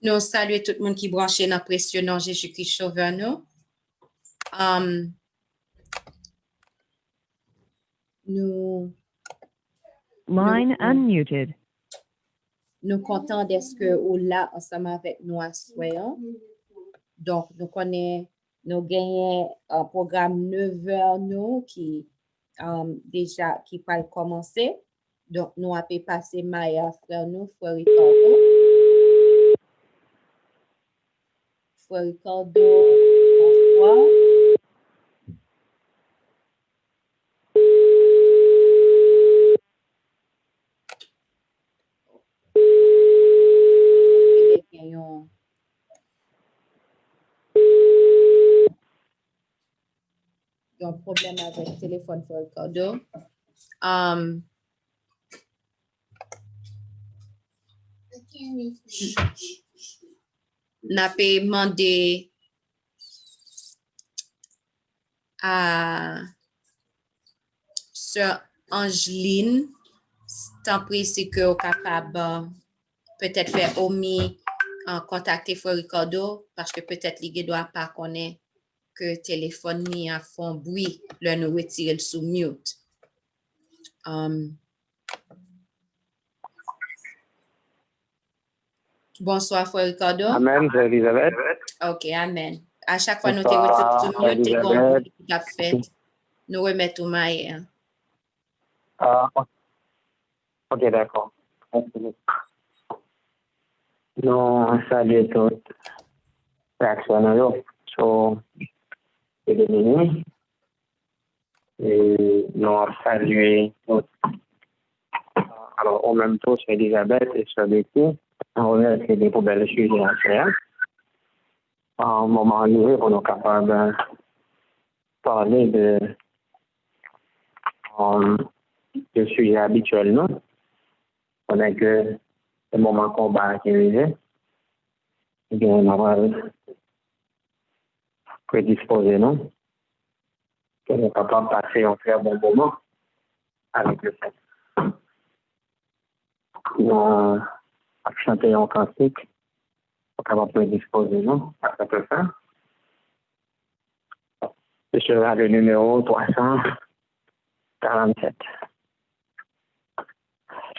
Nous saluons tout le monde qui branche dans précieux nom Jésus-Christ Sauveur nous. Line unmuted. Nous comptons d'être que ou là ensemble avec nous à soir. Donc nous connaissons nous gagnons un programme 9h nous qui déjà qui va commencer. Donc nous avons passé Maya frère nous frère Ricardo. Frère Ricardo, bonsoir. Il y a un problème avec le téléphone pour Ricardo. N'a pas demandé à Sœur Angeline, tant pis si que vous capable peut-être faire omis contacter Frère Ricardo parce que peut-être il doit pas connaître que le téléphone ni a fond bruit le nous retirer le sous mute. Bonsoir Frère Ricardo. Amen, c'est Elisabeth. OK, amen. À chaque fois nous te retirons sous mute, t'es bon qui a fait. Nous remettons au maïs. Ok, d'accord. Nous saluons toutes les personnes sur les lignes. Et nous saluons toutes. Alors, en même temps, sur Elisabeth et sur Betty, on remet des belles sujets à faire. À un moment donné, on est capable de parler de sujets habituels, non? On a que le moment combat qui est arrivé. Et bien, on va prédisposer, non? On est capable de passer un très bon moment avec le fait. On a chanté un cantique. On est capable de prédisposer, non? Ça peut faire. Ce sera le numéro 347.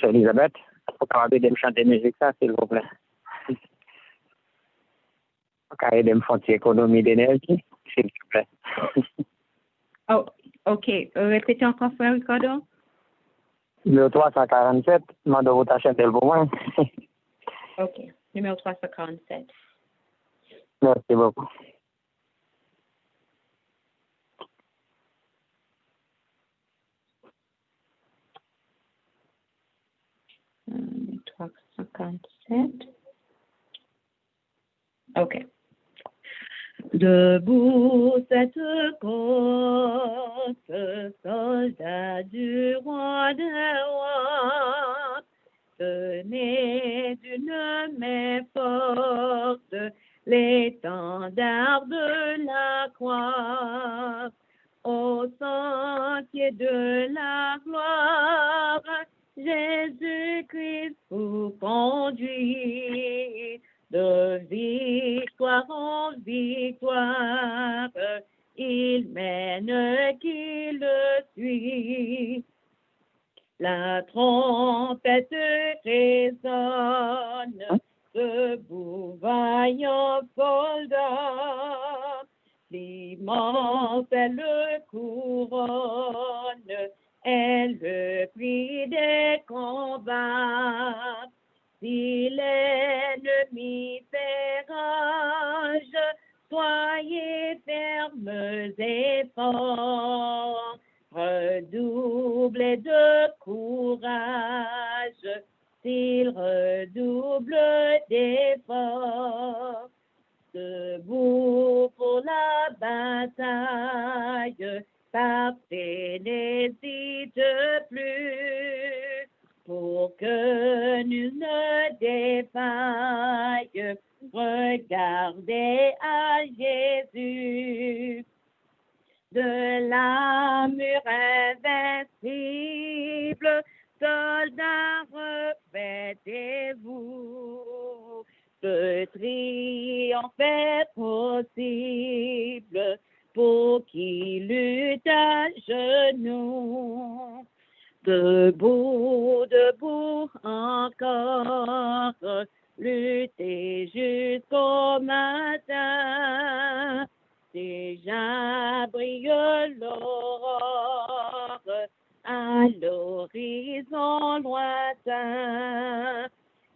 C'est Elisabeth. Il faut capable de me chanter musique, ça, s'il vous plaît. Faut capable de me faire une économie d'énergie, s'il vous plaît. Oh, OK. Répétez encore, Frère Ricardo. Le 347, demande vous chanter pour moi. OK. Numéro 347. Merci beaucoup. Le 347. OK. Debout cette côte, soldat du roi des rois, tenez d'une main forte l'étendard de la croix, au sentier de la gloire, Jésus-Christ vous conduit. De victoire en victoire, il mène qui le suit. La trompette résonne, debout vaillant soldat, l'immortelle couronne est le prix des combats. Si l'ennemi fait rage, soyez fermes et forts, redoublez de courage, s'il redouble d'efforts. Debout pour la bataille, partez, n'hésite plus, pour que nul ne défaille, regardez à Jésus. De l'armure invincible, soldats, revêtez-vous. De ce triomphe est possible pour qui lutte à genoux. Debout, debout encore, lutter jusqu'au matin. Déjà brille l'aurore à l'horizon lointain.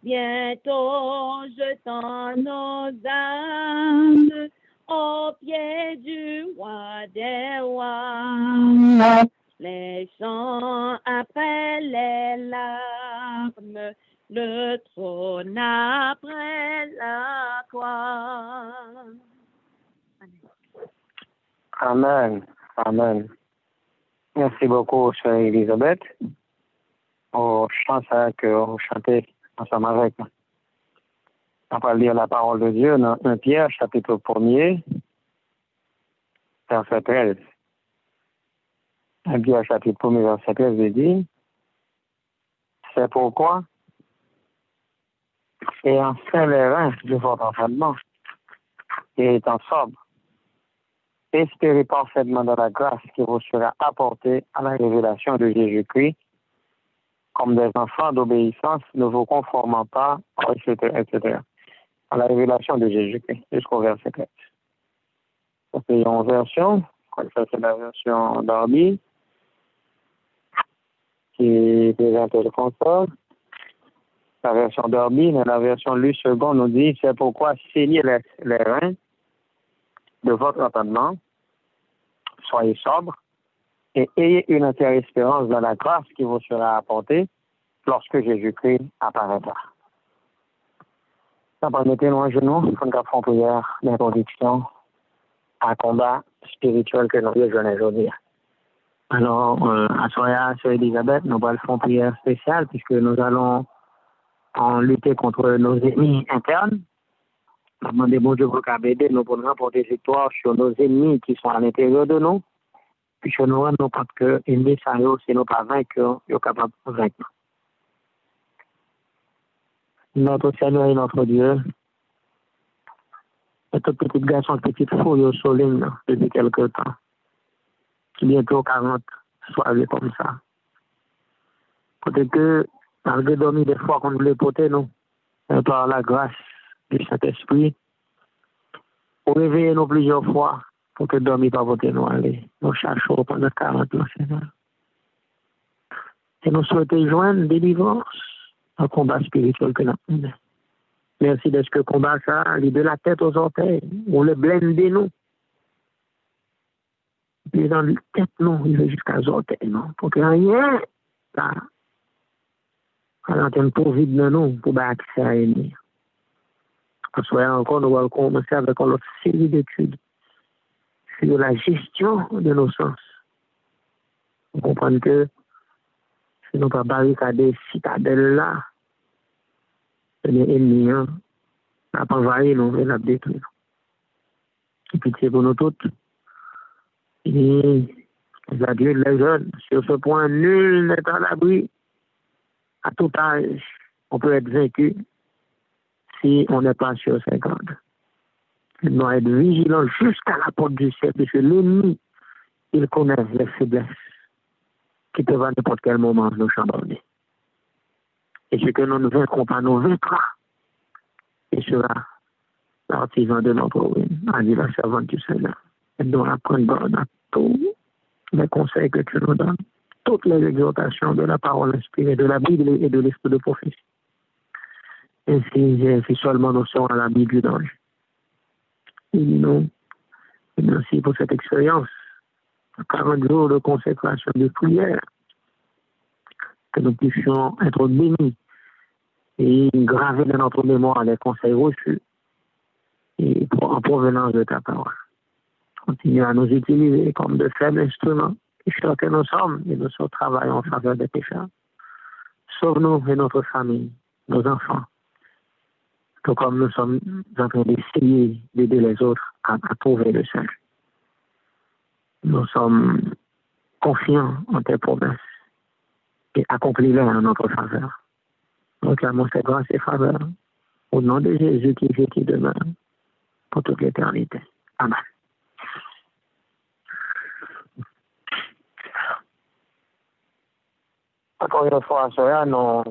Bientôt jetant nos âmes aux pieds du roi des rois. Les chants après les larmes, le trône après la croix. Amen. Amen. Merci beaucoup, Sœur Elisabeth. Au chant que vous chantez ensemble avec nous. On va lire la parole de Dieu dans 1 Pierre, chapitre 1er, verset 13. 1 Pierre, chapitre 1er, verset 13, dit, c'est pourquoi, ayant fait les reins de votre enfantement, et étant sobre, espérez parfaitement dans la grâce qui vous sera apportée à la révélation de Jésus-Christ, comme des enfants d'obéissance, ne vous conformant pas, etc., à la révélation de Jésus-Christ, jusqu'au verset 13. Ça, c'est une version, ça c'est la version Darby, qui présente le consort. La version Darby, mais la version Lu second nous dit, c'est pourquoi saignez les reins de votre entendement, soyez sobre et ayez une entière espérance dans la grâce qui vous sera apportée lorsque Jésus-Christ apparaîtra. Ça permettez-nous à genoux, nous faire prière d'introduction à combat spirituel que nous vivons aujourd'hui. Alors, à Soya, Sœur Elisabeth, nous allons faire prière spéciale puisque nous allons en lutter contre nos ennemis internes. Nous demandons bon Dieu pour aider nous pour remporter victoire sur nos ennemis qui sont à l'intérieur de nous. Puisque nous rendons compte que l'ennemi, si nous ne pas vainqueurs, ils sont capables de vaincre. Notre Seigneur et notre Dieu, notre petit garçon, petite fouille au soleil depuis quelque temps. Bientôt 40 soirées comme ça. Peut-être que, malgré dormir des fois qu'on voulait porter, nous, par la grâce du Saint-Esprit, pour réveiller nous plusieurs fois, pour que dormir pas porter nous aller. Nous cherchons pendant 40 ans, Seigneur. Et nous souhaitons joindre délivrance un combat spirituel que nous avons. Merci de ce que combat ça, il est de la tête aux orteils. On le blende nous. Il est dans la tête, non, il est jusqu'à les orteils, non. Pour que rien, là, à l'antenne pour vide de nous, pour avoir accès à l'ennemi. En soyant encore, nous allons commencer avec une autre série d'études sur la gestion de nos sens. Vous comprenez que si nous ne pas barricader citadelle là, les ennemis, n'a pas envahi, nous, et n'a pas détruit. Et pitié pour nous toutes. Et les adultes, les jeunes, sur ce point, nul n'est à l'abri. À tout âge, on peut être vaincu si on n'est pas sur ses gardes. Nous devons être vigilants jusqu'à la porte du ciel, parce que l'ennemi, il connaît les faiblesses qui peuvent à n'importe quel moment nous chambrer. Et ce que nous ne vaincrons pas, nous vaincra. Et sera l'artisan de notre ruine, a dit la servante du Seigneur. Elle doit prendre garde à tous les conseils que tu nous donnes, toutes les exhortations de la parole inspirée de la Bible et de l'esprit de prophétie. Ainsi, si seulement nous serons à la Bible d'ange. Et nous, merci pour cette expérience. 40 jours de consécration de prière, que nous puissions être bénis et graver dans notre mémoire les conseils reçus et en provenance de ta parole. Continue à nous utiliser comme de faibles instruments, pécheurs que nous sommes, et nous travaillons en faveur des pécheurs. Sauve-nous et notre famille, nos enfants, tout comme nous sommes en train d'essayer d'aider les autres à trouver le salut. Nous sommes confiants en tes promesses et accomplis-les en notre faveur. Nous clamons ces grâces et faveurs Au nom de Jésus qui vit, qui demeure pour toute l'éternité. Amen. Encore une fois, soeur, nous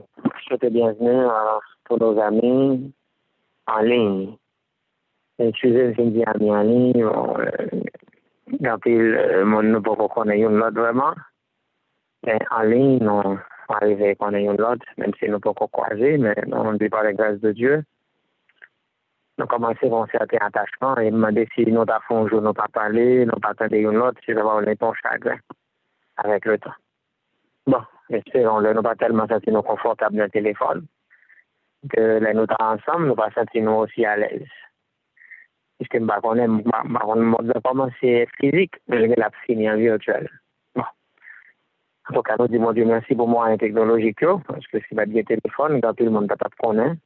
souhaitons bienvenue à tous nos amis en ligne. Excusez, je dis amis en ligne. Quand il ne peut pas connaître l'autre vraiment. Mais en ligne, nous arrivons à connaître l'autre, même si nous ne pouvons pas croiser, mais on dit par la grâce de Dieu. Nous commençons à un certain attachement et demander si nous avons un jour, nous pas parler, nous pas attendre l'autre, si ça va aller ton chagrin avec le temps. Bon, espérons-le, nous pas tellement sentir nous confortables dans le téléphone, que là, nous sommes ensemble, nous pas sentir nous aussi à l'aise. Puisque je ne sais pas comment c'est physique, mais je vais la finir en virtuel. Bon. En tout cas, nous disons Dieu merci pour moi en technologique, parce que si vous avez un téléphone, quand tout le monde ne peut pas connaître,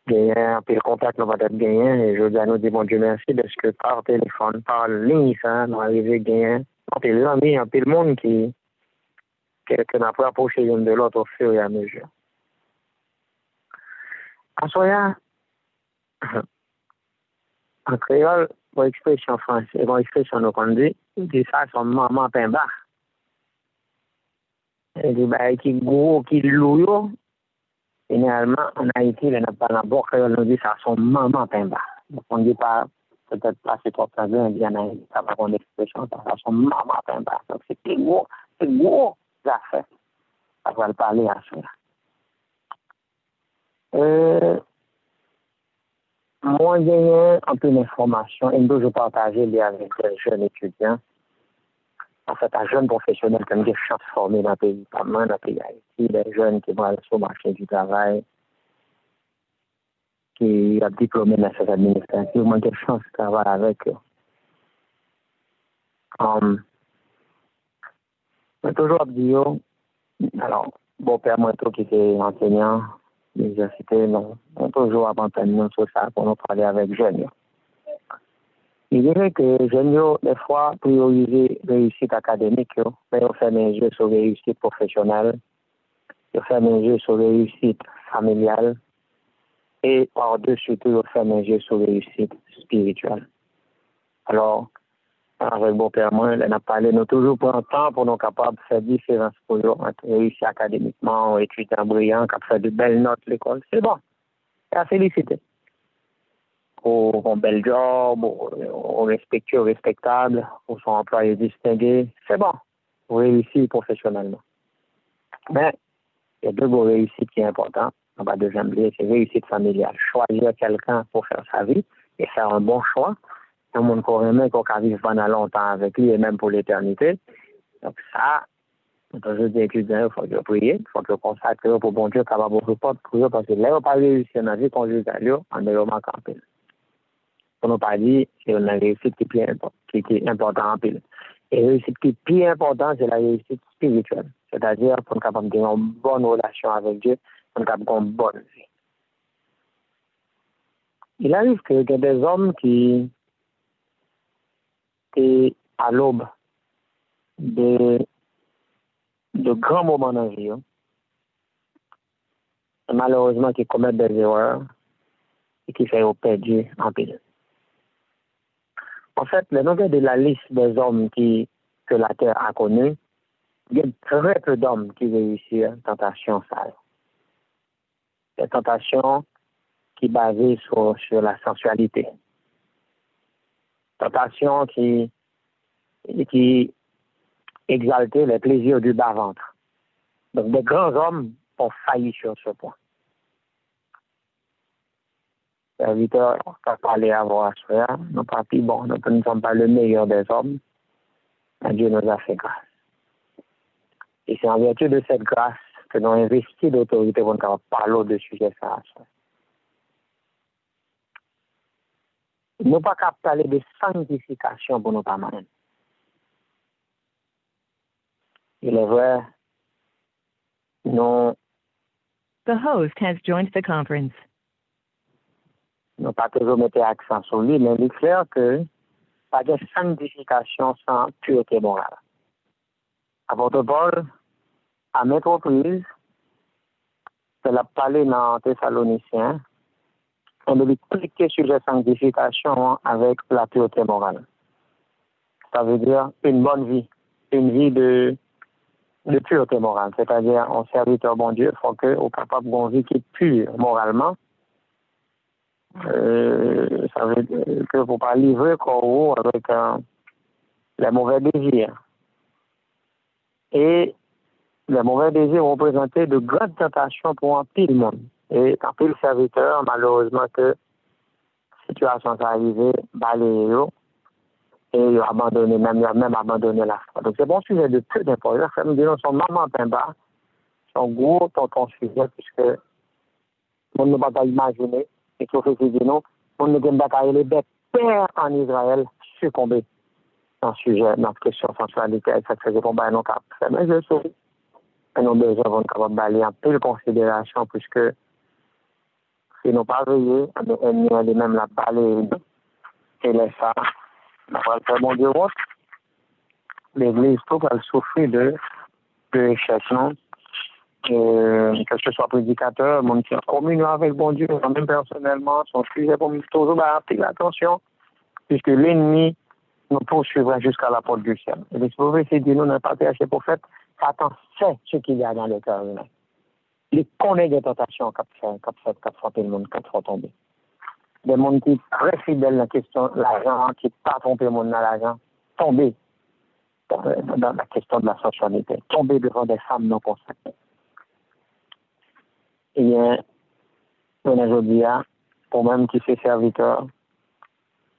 puis le contact nous va être gagné, et je dis à nous dire Dieu merci, parce que par téléphone, par ligne, ça, nous arrivons à gagner. Puis les amis, puis le monde que n'a pas approché l'une de l'autre au fur et à mesure. En soi, en créole, pour expression française, pour expression nous conduit, dit ça, son maman pain bas. Et dit, bah, qui gros, qui lourd, généralement, en Haïti, il n'a pas la bourre créole, nous dit ça, son maman pain bas. Donc, on ne dit pas, peut-être pas, c'est trop bien, on dit en Haïti, ça va prendre l'expression, ça, son maman pain bas. Donc, c'est gros, ça fait. Ça va le parler à cela. Moi, j'ai un peu d'informations et je partager avec les jeunes étudiants. En fait, un jeune professionnel comme des chances formés dans le pays, pas mal dans le pays Haïti, des jeunes qui vont aller sur le marché du travail, qui ont diplômé dans cette administration, moi, des chances de travailler avec eux. Je toujours dit, alors, bon père, moi, qui était enseignant, l'université, non, on toujours abandonné sur ça pour nous parler avec jeunes. Il dirait que les jeunes, des fois, prioriser réussite académique, mais ils font un jeu sur réussite professionnelle, ils font un jeu sur réussite familiale, et par-dessus tout, ils font un jeu sur réussite spirituelle. Alors, avec mon père, moi, on a parlé, nous toujours pour un temps pour nous capables de faire différence pour eux, entre réussir académiquement, étudiants brillants, qui fait de belles notes à l'école. C'est bon. Et à féliciter. Pour un bel job, au respectueux, respectable, pour son employé distingué. C'est bon. Pour réussir professionnellement. Mais, il y a deux grosses réussites qui sont importantes. On va deuxième lieu, c'est réussite familiale. Choisir quelqu'un pour faire sa vie et faire un bon choix. Tout le monde connaît qu'on vivre pendant longtemps avec lui et même pour l'éternité. Donc ça, quand je dis étudiant, il faut que prier, il faut que consacre pour bon Dieu, capable de porte pour eux, parce que là, on n'a pas réussi dans la vie conjugale, on est vraiment campé. On n'a pas dit, c'est une réussite qui est importante en pile. Et la réussite qui est plus importante, c'est la réussite spirituelle. C'est-à-dire, pour être capable d'avoir une bonne relation avec Dieu, pour être capable d'avoir une bonne vie. Il arrive qu'il y a des hommes qui et à l'aube de grands moments dans la vie, malheureusement qui commettent des erreurs et qui font perdre en pile. En fait, le nombre de la liste des hommes que la Terre a connu, il y a très peu d'hommes qui réussissent la tentation sale. La tentation qui est basée sur la sensualité. Tentation qui exaltait les plaisirs du bas-ventre. Donc, des grands hommes ont failli sur ce point. Serviteur, on va parler à vos frères, nous ne sommes pas le meilleur des hommes, mais Dieu nous a fait grâce. Et c'est en vertu de cette grâce que nous avons investi d'autorité pour nous parler de sujet ça. Nous ne pouvons pas parler de sanctification pour nous parler. Il est vrai, nous. The host has joined the conference. Nous pas toujours mettre accent sur lui, mais il est clair que pas de sanctification sans pureté morale. Apôtre Paul, à maintes reprises, il a parlé dans Thessaloniciens, on doit cliquer sur la sanctification avec la pureté morale. Ça veut dire une bonne vie, une vie de pureté morale, c'est-à-dire un serviteur bon Dieu, il faut qu'on soit capable d'une vie qui est pure moralement. Ça veut dire que pour ne pas livrer corps avec les mauvais désirs. Et les mauvais désirs représentaient de grandes tentations pour un pile monde. Et un pile serviteur, malheureusement, que la situation s'est arrivée, balayé, et il a même abandonné la foi. Donc c'est bon sujet de peu d'importance. Ça me dit, son maman Pemba, son gros tonton sujet, puisque on ne peut pas imaginer, et qu'il faut se dire non, on ne peut pas les bêtes pères en Israël succomber dans ce sujet, dans cette question de sensualité, et ça faisait combat non cap. Mais je sais, et nous besoin de capable d'aller en peu de considération, puisque si nous pas veillé, l'ennemi est même la balle et les femmes. Après, le bon Dieu, l'Église trouve qu'elle souffre de échec, non? Que ce soit prédicateur, mon qui communion avec bon Dieu, même personnellement, son sujet pour toujours appeler l'attention, puisque l'ennemi nous poursuivra jusqu'à la porte du ciel. Et les prophéties dit nous n'avons pas péché prophète, Satan sait ce qu'il y a dans le cœur humain. Il connaît des tentations qui font le monde, qui font tomber. Des gens qui sont très fidèles dans la question de l'argent, qui ne pas tromper le monde dans l'argent, tomber dans la question de la sensualité, tomber devant des femmes non consacrées. Et bien, on a aujourd'hui, pour même qui fait serviteur,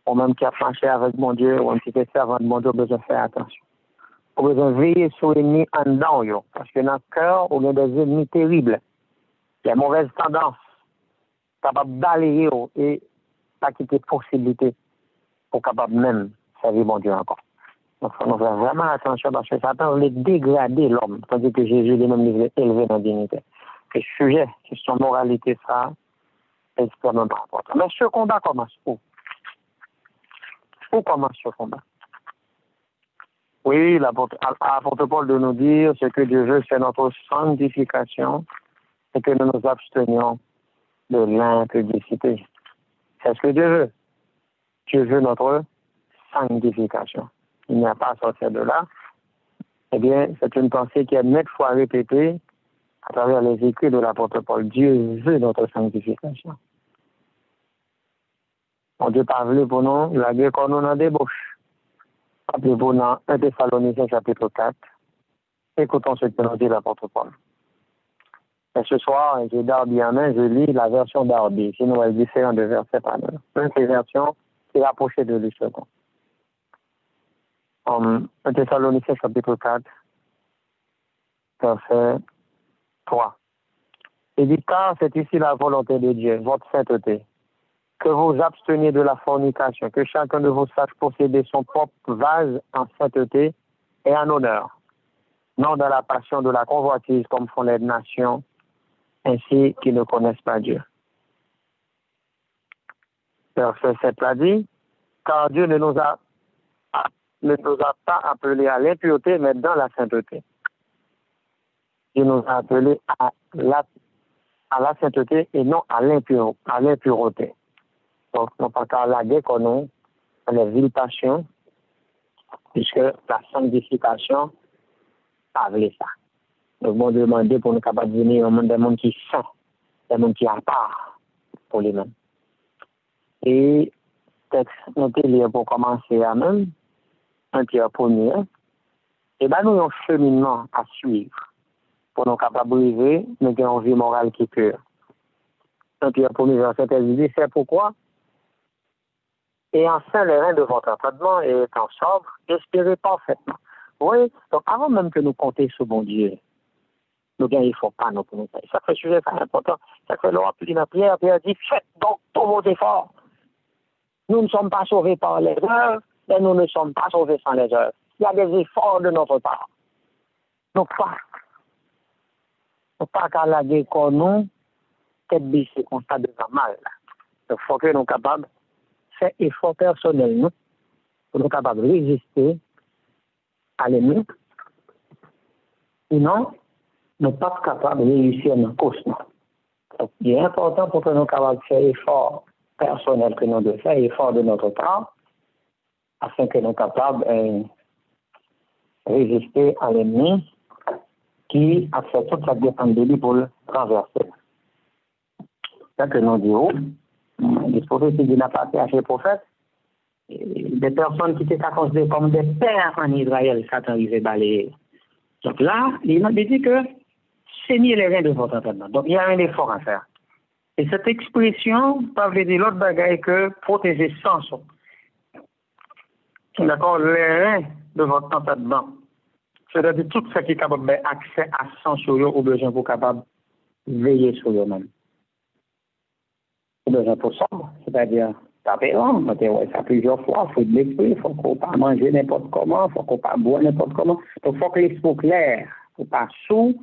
pour même qui a marché avec mon Dieu, ou qui fait servant de mon Dieu, on a besoin de faire attention. On a besoin de veiller sur l'ennemi en dedans, parce que dans le cœur, on a des ennemis terribles. Les mauvaises tendances, capables de balayer et pas quitter possibilité pour capable même servir mon Dieu encore. Donc, il faut faire vraiment attention parce que Satan voulait dégrader l'homme, tandis que Jésus lui-même voulait élever dans la dignité. Et ce sujet, question moralité, ça, c'est extrêmement important. Mais ce combat commence où? Où commence ce combat? Oui, l'apôtre Paul de nous dire ce que Dieu veut, c'est notre sanctification et que nous nous abstenions de l'impudicité. C'est ce que Dieu veut. Dieu veut notre sanctification. Il n'y a pas à sortir de là. Eh bien, c'est une pensée qui est maintes fois répétée à travers les écrits de l'apôtre Paul. Dieu veut notre sanctification. On Dieu pas voulu pour nous, il a dit qu'on nous en débauche. Appelez-vous dans 1 Thessaloniciens chapitre 4. Écoutons ce que nous dit l'apôtre Paul. Et ce soir, j'ai Darby en main, je lis la version Darby. Sinon, elle est différente de verset par là. Une des versions qui est rapprochée de lui second. 1 Thessaloniciens chapitre 4, verset 3. Il dit, car c'est ici la volonté de Dieu, votre sainteté, que vous absteniez de la fornication, que chacun de vous sache posséder son propre vase en sainteté et en honneur, non dans la passion de la convoitise comme font les nations, ainsi qu'ils ne connaissent pas Dieu. Verset 7 l'a dit, car Dieu ne nous a pas appelés à l'impureté, mais dans la sainteté. Dieu nous a appelés à la sainteté et non à l'impureté. Donc, non pas qu'à la guerre qu'on a, les villes passions, puisque la sanctification avait ça. Donc, on demandait pour nous capables de venir au monde des mondes qui sont, des mondes qui en part pour les mêmes. Et, texte, notez-le pour commencer à même, un Pierre premier, et bien, nous avons un cheminement à suivre pour nous capables de briser, nous avons une vie morale qui est pure. Un Pierre premier, verset 13, c'est pourquoi et enfin les reins de votre entendement et étant sobre, espérez parfaitement. Oui, donc avant même que nous comptions sur bon Dieu, nous il ne faut pas nous connaître. Ça fait sujet très important. Ça fait l'on appeler la prière, Pierre dit, faites donc tous vos efforts. Nous ne sommes pas sauvés par les œuvres, mais nous ne sommes pas sauvés sans les œuvres. Il y a des efforts de notre part. Donc pas qu'à la guerre qu'on nous, tête baissée, constat de mal. Donc il faut que nous sommes capables faire effort personnel, nous, pour nous capables de résister à l'ennemi. Sinon, nous ne sommes pas capables de réussir dans la course. Donc, il est important pour que nous soyons capables de faire effort personnel que nous devons faire, effort de notre part, afin que nous soyons capables de résister à l'ennemi qui a fait toute la défense de lui pour le renverser. C'est ça que nous disons, les prophéties qui n'ont pas fait à ces prophètes, des personnes qui étaient considérées comme des pères en Israël, Satan les a balayés. Donc là, il m'a dit que saigner les reins de votre entendement. Donc il y a un effort à faire. Et cette expression peut dire l'autre bagaille que protéger sans son. D'accord, les reins de votre entendement. C'est-à-dire tout ce qui est capable d'accès à sang sur eux, ou besoin pour capable de veiller sur eux-mêmes. Ou besoin pour ça, c'est-à-dire taper l'homme, ça plusieurs fois, il faut de l'esprit, il faut qu'on pas manger n'importe comment, il faut qu'on pas boire n'importe comment. Donc il faut que l'esprit clair, il ne faut pas sous,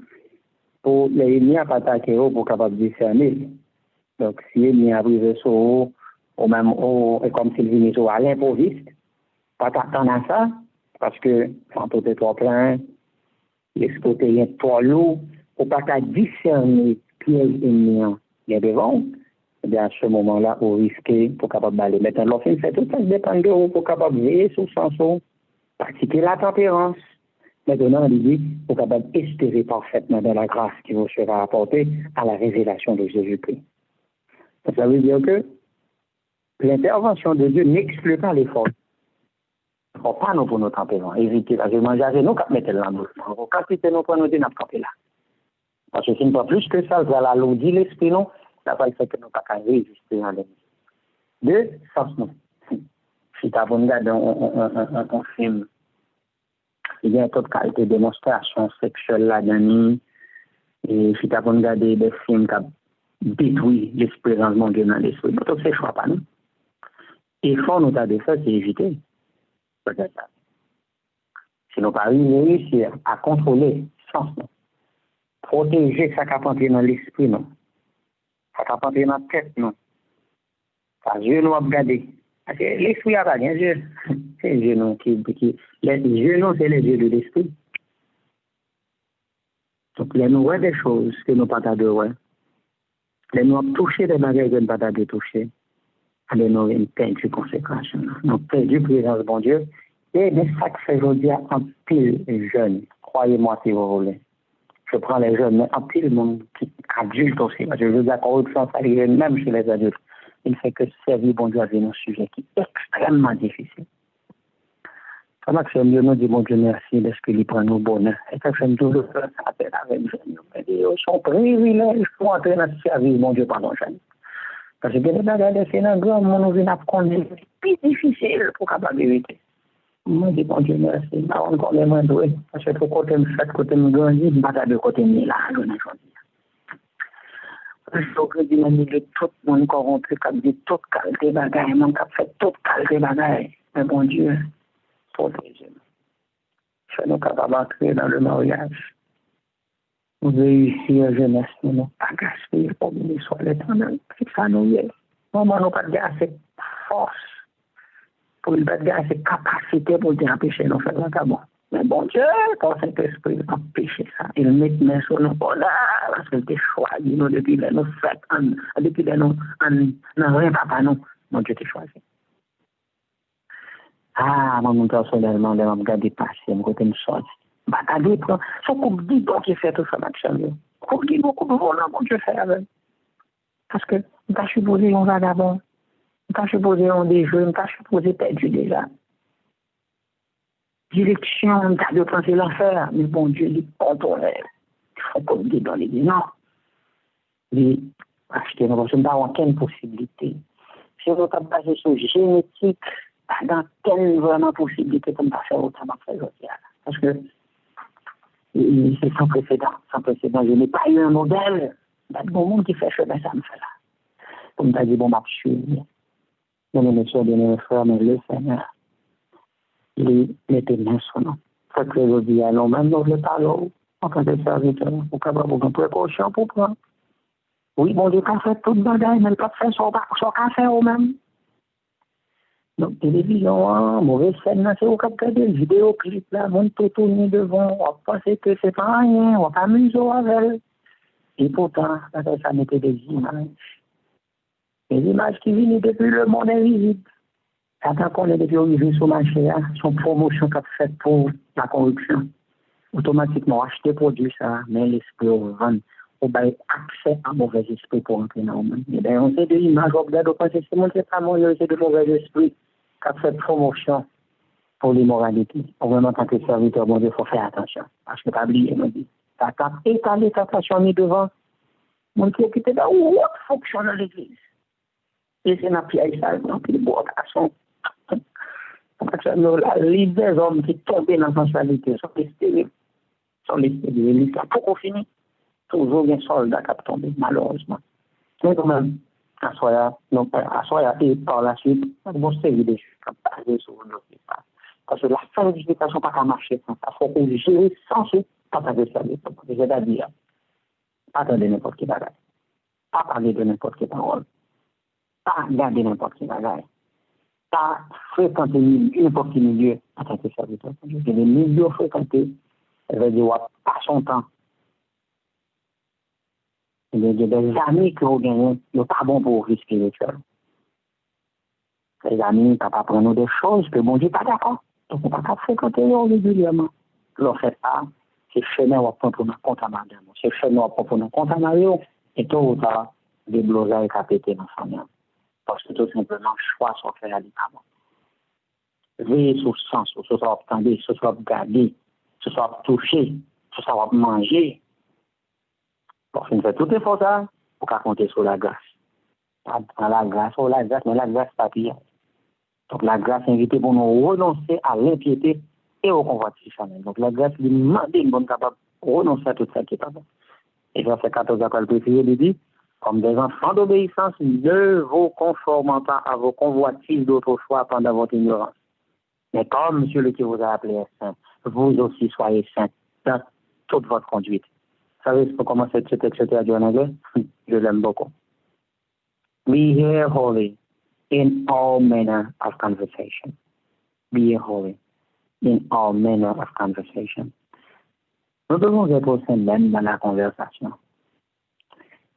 pour les ennemis à pas attaquer pour capable de discerner. Donc si l'ennemi a brisé sur eux, ou même comme s'il venait sur à l'improviste, pas t'attendre à ça, parce que quand tu es trop plein, l'esprit est trop lourd, pour pas qu'à discerner piège ennemi bien devant, eh bien à ce moment-là, on risque pour capable d'aller. Maintenant, l'offre fait tout ça dépend de vous pour capable veiller sur son pratiquer la tempérance. Maintenant, on dit pour capable espérer parfaitement dans la grâce qui vous sera apportée à la révélation de Jésus-Christ. Ça veut dire que l'intervention de Dieu n'exclut pas l'effort. Il ne faut pas nous pour nos tempéraments. Éviter la manger, nous qui mettons la bouche. Quand c'était nous pour nous dire, nous camper là. Parce que ce n'est pas plus que ça, ça l'alourdit l'esprit, non. Ça va faire que nous ne pouvons pas résister à l'ennemi. Deux, sens nous. Si tu as regardé un film, il y a toute qualité de démonstration sexuelle là-dedans. Et si tu as regardé des films qui détruisent l'esprit de mon Dieu dans l'esprit, donc c'est choix pas nous. Et il faut nous avons fait, c'est éviter. Si nous pas réussir à contrôler sens nous, protéger ça qui a entré dans l'esprit nous, ça qui a entré dans la tête nous, ça Dieu nous a regardé. L'esprit a pas bien Dieu. C'est Dieu nous qui les yeux nous c'est les yeux de l'esprit. Donc les nous voit des choses que nous pas de voir. Les nous avons touché des bagages que nous pas de toucher. Alors nous avons perdu conséquences. Nous avons perdu présence bon Dieu. Et de ça que fait aujourd'hui en pile jeune. Croyez-moi si vous voulez. Je prends les jeunes, mais en pile monde qui adulte aussi. Parce que je veux dire, la corruption, ça arrive même chez les adultes. Il fait que servir bon Dieu avec un sujet qui est extrêmement difficile. Comment que c'est mieux nous dire bon Dieu merci parce qu'il prend nos bonheurs. Et ça fait tout le temps, ça fait avec les jeunes. Ils sont privilèges pour entrer dans ce service bon Dieu pendant jeune. Parce que les bagages c'est un grand monde, nous venons connaître. C'est plus difficile pour capable éviter. Moi, je dis bon Dieu merci. On connaît moins doué. Parce que pour côté me fait, côté me grandit, je ne de côté me là, je ne choisis. Je suis que du milieu de tout le monde corrompu, qui a dit toute qualité bagaille, mon qui a fait toute qualité bagaille. Mais bon Dieu, protégez-nous. Fais-nous capables d'entrer dans le mariage. Nous réussir la jeunesse, nous n'avons pas gaspillé pour nous soit l'éternel. C'est ça nous y est. Maman n'a pas de assez force, pour ne pas de assez capacité pour nous empêcher de faire le cabot. Mais bon Dieu, pour cet esprit, empêcher ça. Il met mes sur nos bonheurs, parce qu'il t'a choisi nous depuis les nous fêtes, depuis les nous, non, rien, papa, non. Mon Dieu t'a choisi. Ah, moi, personnellement, je vais regarder passer, je vais me sortir. Batailler, faut qu'on me dise qui fait tout ça, Maxime. Faut qu'il y ait beaucoup de volants, mon Dieu, faire avec. Parce que, je ne suis pas supposé un vagabond, je ne suis pas supposé un déjeuner, je ne suis pas supposé perdu déjà. Direction, t'as de penser l'enfer, mais bon Dieu, il contrôle. Il faut qu'on me dise dans les non. Parce que nous n'avons pas aucune possibilité. Si on est basé sur génétique, dans quelle vraiment possibilité qu'on va faire autant de faire aujourd'hui. Parce que c'est sans précédent, sans précédent. Je n'ai pas eu un modèle. Il y a de bon monde qui fait chemin, ça me fait là. Comme tu as dit, bon, ma suivi. Mon émission de nos frères, mais le Seigneur, il mettait main sur nous. Fait que aujourd'hui, allons même nous le parler en tant que serviteur, pour avoir une précaution pour prendre. Oui, bon Dieu, quand fait toute bagaille, mais il peut faire son café au même. Donc, télévision, mauvaise scène, c'est au cap de vidéoclip, là, mon tout tourné devant, on pense que c'est pas rien, on s'amuse avec. Et pourtant, ça mettait des images. Les images qui viennent depuis le monde invisible. Satan connaît depuis l'arrivée sur le marché, son promotion qu'a fait pour la corruption. Automatiquement, acheter produit ça, mais l'esprit au vendre, on a accès à mauvais esprit pour entrer dans le monde. Et bien, on sait de l'image, on regarde, on pense que c'est mon témoin, c'est de mauvais esprit qui a fait promotion pour l'immoralité. Vraiment, en tant que serviteur, bon Dieu, il faut faire attention. Parce que pas oublier, on dit, ça a étalé ta passion mis devant, mon qui était là, où fonction dans l'église. Et c'est une pièce, ça, donc il boit à son. La liste des hommes qui tombent dans la sensualité sont les stériles. Sont les stériles. L'histoire, pourquoi fini? Toujours un soldat qui a tombé, malheureusement. Mais quand même, à Soya et par la suite, une bonne série de choses qui ont passé sur le dossier. Parce que la sanctification n'a pas marché sans ça. Il faut qu'on gère sans ce, pas de service. C'est-à-dire, pas attendre n'importe qui bagage. Pas parler de n'importe quelle parole. Pas garder n'importe qui bagage. Pas fréquenter n'importe quel milieu en tant que serviteur. Les milieux fréquentés, ça veut dire pas son temps. Il y a des amis qui ont gagné, ils sont pas bons pour vie spirituelle. Les amis, papa prend des choses que bon Dieu n'est pas d'accord. Donc, on ne peut pas fréquenter régulièrement. Leur fait ça, c'est chemin ou pour nous contaminer. C'est chemin ou pour nous contaminer. Et tout ou tard, des blosailles qui ont pété dans la famille. Parce que tout simplement, choix sont faits à l'état. Veillez sur le sens, ce soit obtenu, ce soit regardé, ce soit touché, ce soit mangé. Pour faire tout effort ça, pour qu'à compter sur la grâce. Pas la grâce, mais la grâce papier. Donc la grâce invite pour nous renoncer à l'impiété et au convoitisme. Donc la grâce lui demande une bonne capable de renoncer à tout ça qui est pas bon. Et verset 14 à le préciser, il dit, comme des enfants d'obéissance, ne vous conformant pas à vos convoitises d'autrefois pendant votre ignorance. Mais comme Monsieur le qui vous a appelé saint, vous aussi soyez saints dans toute votre conduite. Vous savez comment ce texte a dit en anglais? Je l'aime beaucoup. Be here holy in all manner of conversation. Be holy in all manner of conversation. Nous devons être saints même dans la conversation.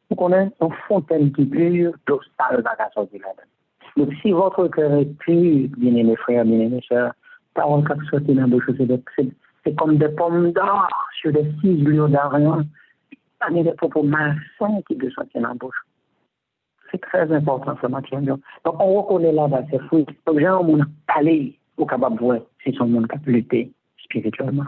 Vous connaissez une fontaine qui pure, d'eau sale va sortir là-dedans. Donc si votre cœur est pur, bien-aimés frères, bien-aimés sœurs, parole qui sortit dans la bouche, c'est comme des pommes d'or sur des ciselures d'argent. Il y a des propos malsains qui doivent sortir dans la bouche. C'est très important ce matin. Donc on reconnaît là-bas ces fruits. Donc j'ai un monde parler au capable de voir si son monde a lutter spirituellement.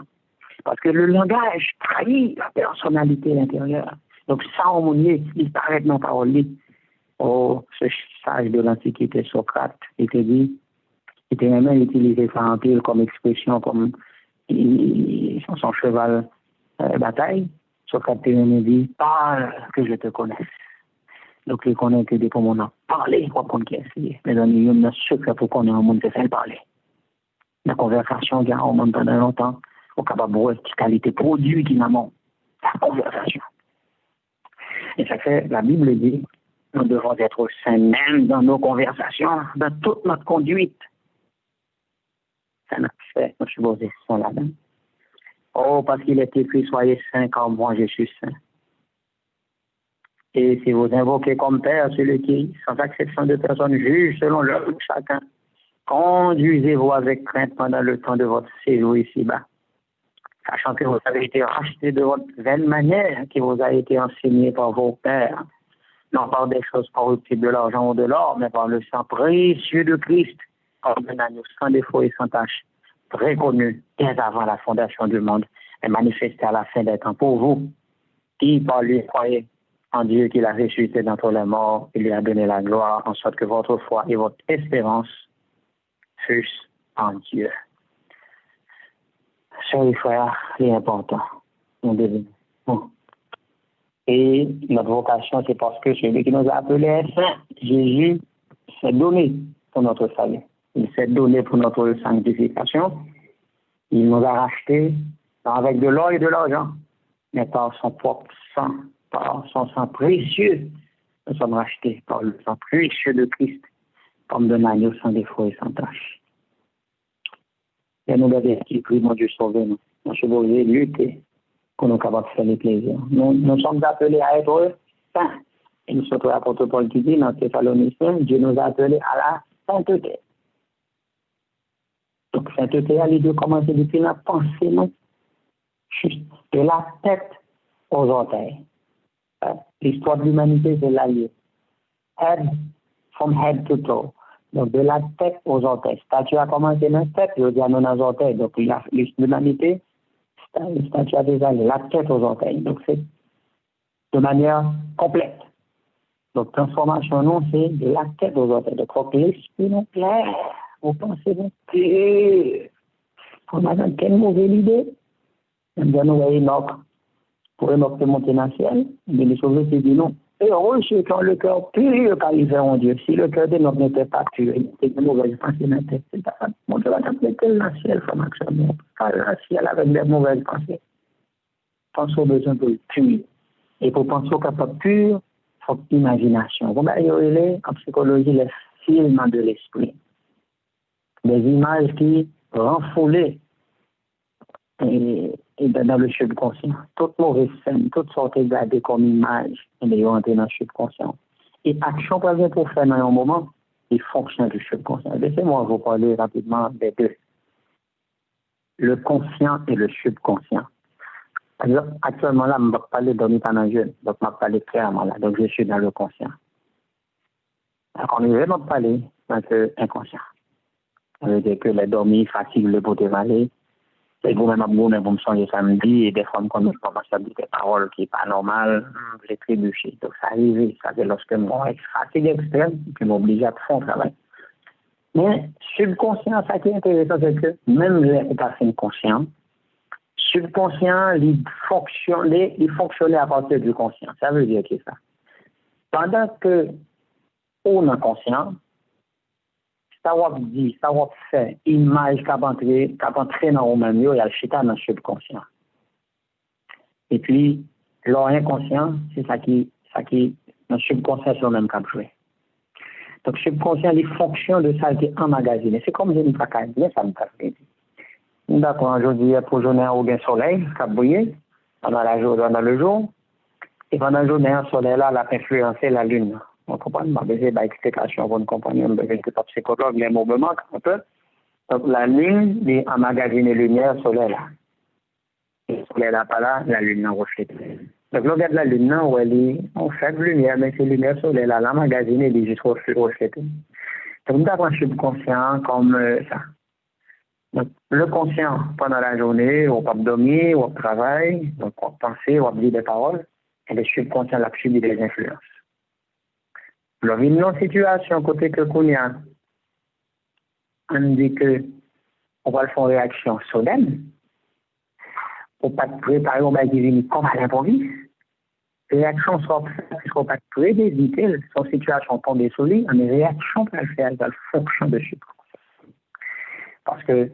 Parce que le langage trahit la personnalité intérieure. Donc ça, au monde, il paraît dans la parole. Oh, ce sage de l'Antiquité, Socrate, il te dit, il était même utilisé ça en pile comme expression, comme son cheval bataille. Socrate te même dit, parle que je te connaisse. Donc, il connaît que des pour mon nom. Parler, quoi qu'on qui essaye. Mais dans il y a un secret pour qu'on ait un monde qui fait parler. La conversation, il y a un monde pendant longtemps, au capable de voir la qualité produit qui n'a pas. La conversation. Et ça fait, la Bible dit, nous devons être saints même dans nos conversations, dans toute notre conduite. Ça n'a pas fait, nous sommes saints là-dedans. Oh, parce qu'il est écrit, soyez saints comme moi je suis saint. Et si vous invoquez comme Père celui qui, sans exception de personne, juge selon l'œuvre de chacun, conduisez-vous avec crainte pendant le temps de votre séjour ici-bas, sachant que vous avez été rachetés de votre vaine manière qui vous a été enseignée par vos pères, non par des choses corruptibles de l'argent ou de l'or, mais par le sang précieux de Christ, comme un agneau sans défaut et sans tache, préconnu dès avant la fondation du monde, et manifesté à la fin des temps pour vous, qui par lui croyez en Dieu qui l'a ressuscité d'entre les morts, il lui a donné la gloire, en sorte que votre foi et votre espérance fussent en Dieu. Chers les frères, c'est important. Et notre vocation, c'est parce que celui qui nous a appelés est saint. Jésus s'est donné pour notre salut. Il s'est donné pour notre sanctification. Il nous a rachetés avec de l'or et de l'argent, mais par son propre sang, par son sang précieux. Nous sommes rachetés par le sang précieux de Christ, comme d'un agneau sans défaut et sans tache. Et nous devons prier, mon Dieu, sauver-nous. Nous devons lutter pour nous capables de faire les plaisirs. Nous sommes appelés à être saints. Et surtout l'apôtre Paul qui dit dans Thessaloniciens, Dieu nous a appelés à la sainteté. Donc, sainteté, elle doit commencer depuis la pensée, non? Juste de la tête aux orteils. L'histoire de l'humanité, c'est l'allié. Head, from head to toe. Donc, de la tête aux orteils. Statue a commencé dans la tête, je dis à nos orteils. Donc, l'humanité, le statut a déjà la tête aux orteils. Donc, c'est de manière complète. Donc, transformation, non, c'est de la tête aux orteils. Donc, faut que l'esprit nous plaît. Vous pensez, nous plaît. On a dans quelle mauvaise idée. Nous allons voir Enoch. Pour Enoch de monter dans le ciel. Mais les choses, c'est dit non. Et heureux ceux qui ont le cœur pur car ils verront Dieu. Si le cœur d'Enoch n'était pas pur, il était de mauvaises pensées dans la tête. C'est pas mon Dieu va t'appeler dans le ciel, comme action. Pas le ciel avec des mauvaises pensées. Pensez aux besoins de pur. Et pour penser au capable pur, il faut imagination. Vous voyez, en psychologie, les films de l'esprit. Des images qui renfoulaient et dans le subconscient. Toute mauvaise scène, toutes sortes de gardées comme image, et entrer dans le subconscient. Et action pour faire dans un moment, il fonctionne du subconscient. Laissez-moi vous parler rapidement des deux. Le conscient et le subconscient. Actuellement, là, je ne vais pas parler de pendant jeune, donc je vais parler clairement là, donc je suis dans le conscient. Alors, on ne va pas parler dans l'inconscient. Ça veut dire que les dormis fatiguent le beau dévaler, et vous-même, vous me songez samedi, et des fois, quand je commence à dire des paroles qui ne sont pas normales, j'ai trébuché. Donc, ça arrive, ça fait lorsque moi, je suis fatigué extrême, puis m'oblige à faire un travail. Mais, subconscient, ça qui est intéressant, c'est que même les personnes conscientes, subconscient, il fonctionnait à partir du conscient. Ça veut dire que ça. Pendant que on est conscient, ça va dire, ça va faire image qui va entrer dans nous-mêmes, il y a le chita dans le subconscient. Et puis, l'inconscient, c'est ça qui dans le subconscient, c'est le même qui joué. Donc, le subconscient, il fonctionne de ça qui est emmagasiné. C'est comme je ne sais pas, mais ça me fait. D'accord, aujourd'hui, pour journée au gain soleil, qui a brillé pendant le jour. Et pendant la journée, le soleil là, a influencé la lune. On comprend, je vais besoin d'explication pour nous comprendre, on besoin de psychologue, les mots me manquent un peu. Donc, la lune, est emmagasinée lumière, soleil là. Et le soleil là, pas là, la lune n'a reflété. Donc, le regarde la lune, là, où elle est, on fait de lumière, mais c'est lumière, soleil là, l'emmagasinée, elle est juste reflétée. Donc, nous avons un subconscient comme ça. Donc, le conscient, pendant la journée, on peut dormir, on travaille, donc on penser, on dire des paroles, et le subconscient l'a subi des influences. Alors, une autre situation, côté que Kounia, on dit que on va le faire une réaction soudaine, on pas préparer, on va dire comme à l'improviste. Réaction soit puisqu'on pas prédéciter son situation tombée sur lui, mais réaction pour le faire, elle va le fonction de subconscient. Parce que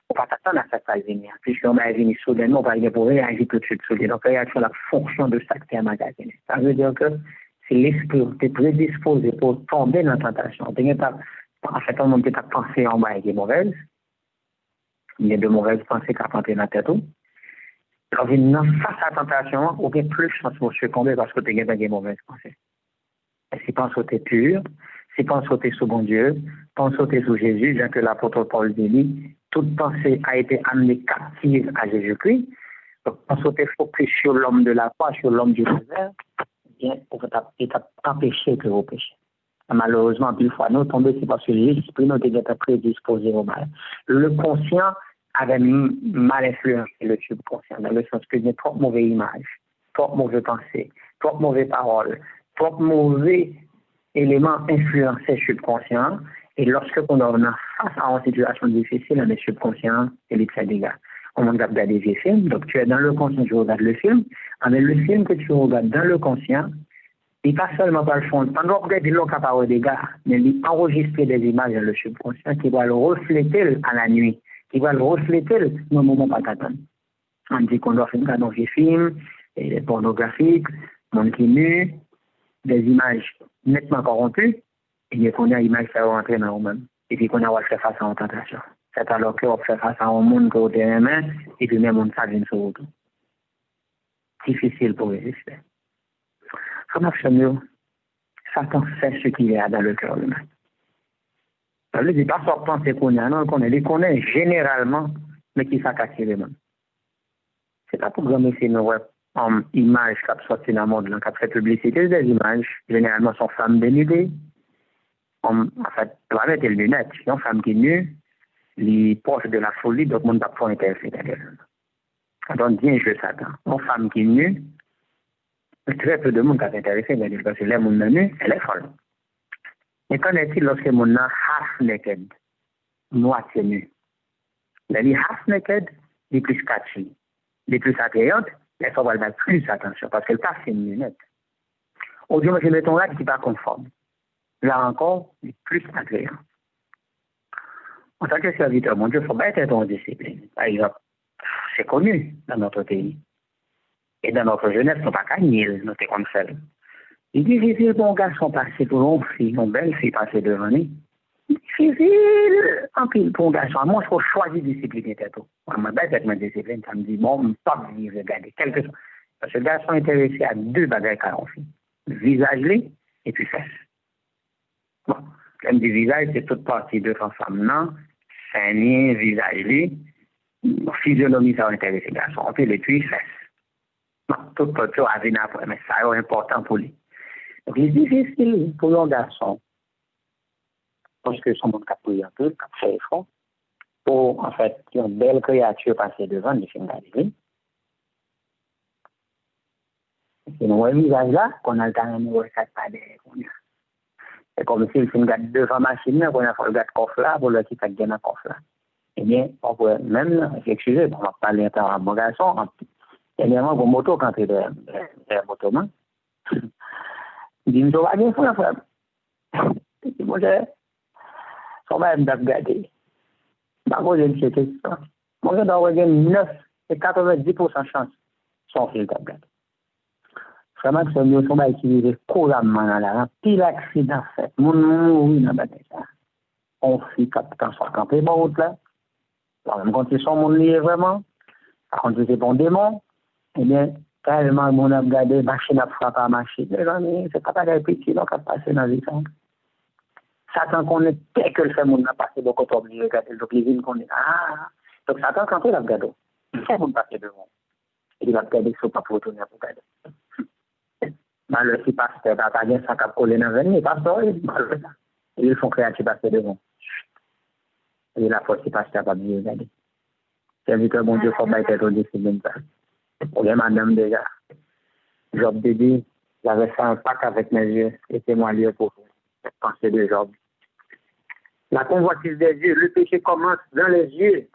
on va t'attendre à cette phase venir. Puisqu'on va venir soudainement, on va y pour réagir tout de suite sur lui. Donc, réaction, la fonction de ça qui est magasiné. Ça veut dire que c'est l'esprit qui est prédisposé pour tomber dans la tentation. En fait, on peut penser en bas qui est mauvaise. Il y a de mauvaises pensées qui rentrent dans la tête. Alors, face à la tentation, on a plus de chance de succomber parce que tu as des mauvaises pensées. Et si pense que tu es pur, si pense que tu es sous bon Dieu, pense que tu es sous Jésus, bien que l'apôtre Paul dit, toute pensée a été amenée captive à Jésus-Christ. Donc, pense que tu es focus sur l'homme de la croix, sur l'homme du désert, bien, il t'a empêché de vos péchés. Malheureusement, plus fois, nous tombons, c'est parce que l'esprit nous était prédisposé au mal. Le conscient avait mal influencé le subconscient, dans le sens que il y a trop mauvaises images, trop mauvaises pensées, trop mauvaises paroles, trop mauvais éléments influencés le subconscient. Et lorsque on est face à une situation difficile, le subconscient, il fait des dégâts. On regarde des vieux films, donc tu es dans le conscient, tu regardes le film, mais le film que tu regardes dans le conscient, il pas seulement par le fond, pendant que tu es capable des dégâts, mais il enregistre des images dans le subconscient qui va le refléter à la nuit, qui va le refléter dans le moment pas t'attendre. On dit qu'on doit faire un vieux film, et pornographiques, monde qui nu, des images nettement corrompues, et qu'on a l'image qui va rentrer dans nous-mêmes. Et puis qu'on a fait face à une tentation. C'est alors qu'on fait face à un monde qui est aimé, et puis même on ne vient sur vous. Difficile pour résister. Comment ça mieux? Satan sait ce qu'il y a dans le cœur humain. Ça veut dire pas seulement penser qu'on a, non, qu'on connaît généralement, mais qui s'attaque les mêmes. C'est pas pour gagner ces images qui sont sorties dans le monde, qui ont fait publicité des images, généralement sont femmes dénudées. En fait, on va mettre les lunettes. Une femme qui est nue, les proches de la folie, donc on ne va pas intéresser d'elle. Donc, bien joué Satan. Une femme qui est nue, très peu de monde qui est intéressé d'elle, parce que les gens nus, elle est folle. Mais qu'en est-il lorsque mon a half naked, moitié nu? Les half naked, les plus catchy, les plus attrayantes, elles faut avoir plus attention parce qu'elles passent une lunette. Au Dieu, je mettons là qui n'est pas conforme. Là encore, les plus attrayants. En tant que serviteur, mon Dieu, il faut bien être en discipline. Par exemple, c'est connu dans notre pays. Et dans notre jeunesse, nous ne sommes pas qu'à nier, nous sommes comme ça. Il est difficile pour un garçon passer pour une fille, une belle fille passer devant lui. Difficile en pile pour un garçon. Moi, je faut choisir discipline. Moi, je vais être ma discipline. Ça me dit, bon, je ne peux pas venir regarder quelque chose. Parce que le garçon est intéressé à deux bagages à une fille. Visage et puis fesses. Bon, comme du visage, c'est toute partie de la femme, non? Sein, visage, physionomie, ça va intéresser le garçon. On peut les puis fesses. Non, toute partie à venir après, mais ça est important pour lui. Donc, il est difficile pour un garçon, parce que son monde a pris un peu, a fait effort, pour, en fait, une belle créature passer devant les films d'arrivée. C'est dans le visage là qu'on a le temps de nous regarder pas derrière. C'est comme si le film regarde devant la machine, qu'on a fait le garde coffre là, pour le qui fait gagner un coffre là. Eh bien, on peut même, excusez, on va parler à mon garçon, dernièrement, vos motos, quand tu es derrière motoman, il dit, je vais bien faire, frère. Je dis, moi, on va me regarder. Par contre, je sais ça. Moi, je dois regarder 9 et 90% de chance. Son fil de regarder. Vraiment, c'est mieux, on va utiliser couramment dans la rue. Pile accident fait. Mon oui, dans la bataille. On fait quand soit campé, bon, route là. Alors, même quand ils sont mon lié vraiment, par contre, c'est bon démon, eh bien, carrément, mon a regardé, machine à frapper à machine. Les amis, c'est pas pareil petit, donc, à passer dans les temps. Satan connaît dès que le fait mon a passé, donc, on oublie de regarder, donc, les vignes connaissent. Ah! Donc, Satan, quand il a regardé, il fait mon passer devant. Il va regarder, il ne faut pas pour retourner pour regarder. Malheur si pasteur, t'as pas bien sans cap coller dans le pasteur, ils font créatif passer devant. Et la force, si pasteur pas bien regarder. C'est vu que bon Dieu, faut pas être au discipline. Pour les madame déjà, Job dit, j'avais fait un pacte avec mes yeux, et c'est moi lieu pour penser de Job. La convoitise des yeux, le péché commence dans les yeux,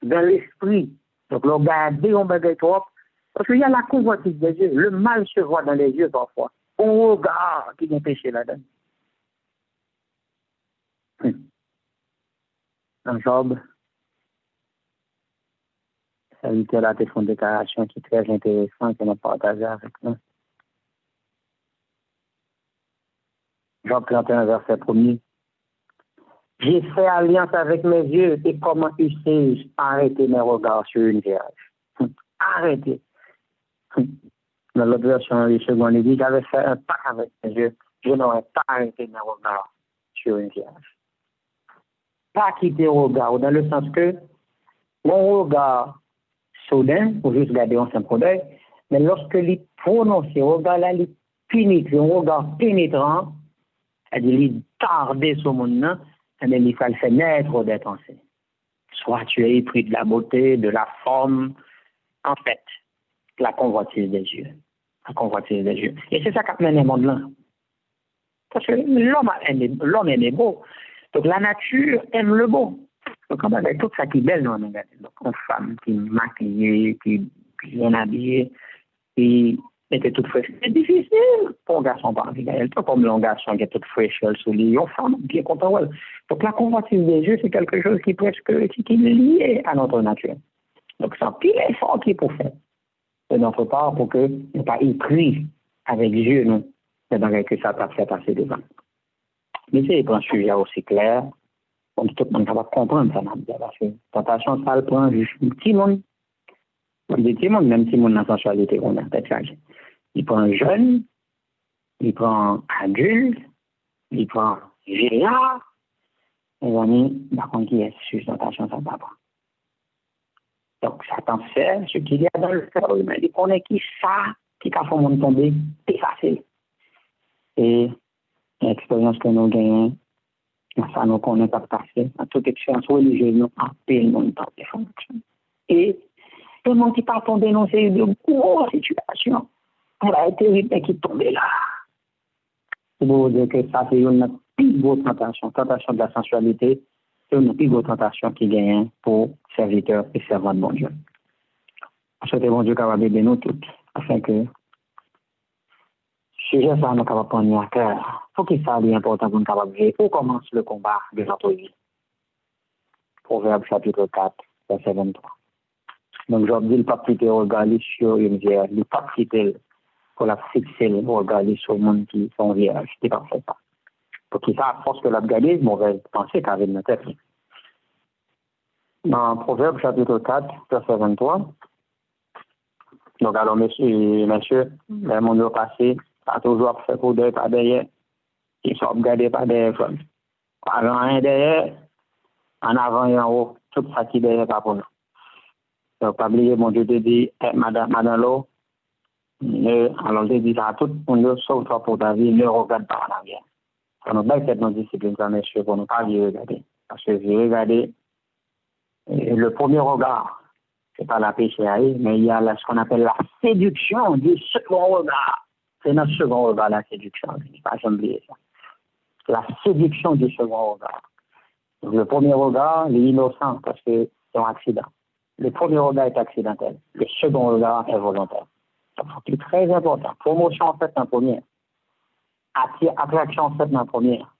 dans l'esprit. Donc, le garder, on va être trop. Parce qu'il y a la convoitise des yeux. Le mal se voit dans les yeux parfois. On regarde qui est péché là-dedans. Dans Job, ça lui a fait une déclaration qui est très intéressante qu'on a partagée avec nous. Job 31, verset 1er. J'ai fait alliance avec mes yeux et comment eussé-je arrêter mes regards sur une vierge? Arrêtez. Dans l'autre version, les secondes, il dit, j'avais fait un pacte avec mes yeux, je n'aurais pas arrêté mes regards sur une vierge. Pas quitter le regard, dans le sens que mon regard soudain, pour juste garder un simple deuil, mais lorsque il prononce ce regard-là, il pénètre, un regard pénétrant, c'est-à-dire il tarde sur mon nom, mais il faut le faire naître des pensées. Soit tu es épris de la beauté, de la forme, en fait, la convoitise des yeux. La convoitise des yeux. Et c'est ça qui amène le monde là. Parce que l'homme aime beau. Donc la nature aime le beau. Donc on a tout ça qui est belle dans le monde. Donc une femme qui est maquillée, qui est bien habillée, qui était toute fraîche. C'est difficile pour un garçon par exemple. Elle est comme un garçon qui est toute fraîche sur lui. Une femme bien content. Donc la convoitise des yeux, c'est quelque chose qui est presque qui est lié à notre nature. Donc c'est un pile effort qui est pour faire. De notre part, pour que nous ne pas écrit avec Dieu, non. C'est dans que ça t'a fait passer devant. Mais c'est un sujet aussi clair, comme tout le monde va comprendre ça. Parce que tentation, ça le prend juste un petit monde. On dit petit monde, même si mon sensualité, on a peut-être changé. Il prend un jeune, il prend adulte, il prend vieillard. Mes amis, par contre, qui est sustentation, ça ne va pas. Donc, Satan fait ce qu'il y a dans le cœur humain. Il connaît qui ça, qui a fait mon tomber, c'est facile. Et l'expérience que nous gagnons, ça nous connaît pas passé. Dans toute expérience religieuse, nous appelons mon temps de fonction. Et le monde qui part pour dénoncer de grosses situations, on a été qui tombe là. C'est pour vous dire que ça, c'est une plus grosse tentation de la sensualité, c'est une plus grosse tentation qui gagne pour serviteurs et servantes de bon Dieu. Je souhaite bon Dieu capable d'aider nous toutes, afin que sujet ça nous capable prendre à cœur. Faut qu'il soit important pour nous capable de où commence le combat de notre vie. Proverbe chapitre 4, verset 23. Donc, je dis le pape qui regarde sur une vierge, le pape qui pour la fixer, regarder sur le monde qui sont vierges. C'est pas fait ça. Pour qu'il ça, à force que la regarder, mauvaise pensée qu'avec notre tête. Dans Proverbe chapitre 4, verset 23, donc, alors, monsieur, le monde passé, a toujours fait pour deux par derrière, ils sont regardés par derrière. Avant un derrière, en avant et en haut, tout ça qui est derrière pas pour nous. Donc, pas oublier, mon Dieu te dit, madame l'eau, alors je dis à tout le monde, sauf toi pour ta vie, ne regarde pas en arrière. On a bien cette non-discipline, ça, monsieur, pour ne pas y regarder. Parce que j'ai regardé, le premier regard, c'est pas la péché, mais il y a ce qu'on appelle la séduction du second regard. C'est notre second regard, la séduction. Je ne vais pas oublier ça. La séduction du second regard. Donc, le premier regard, il est innocent parce que c'est un accident. Le premier regard est accidentel. Le second regard est volontaire. Donc, c'est très important. Promotion en fait en première. Attraction en fait en première.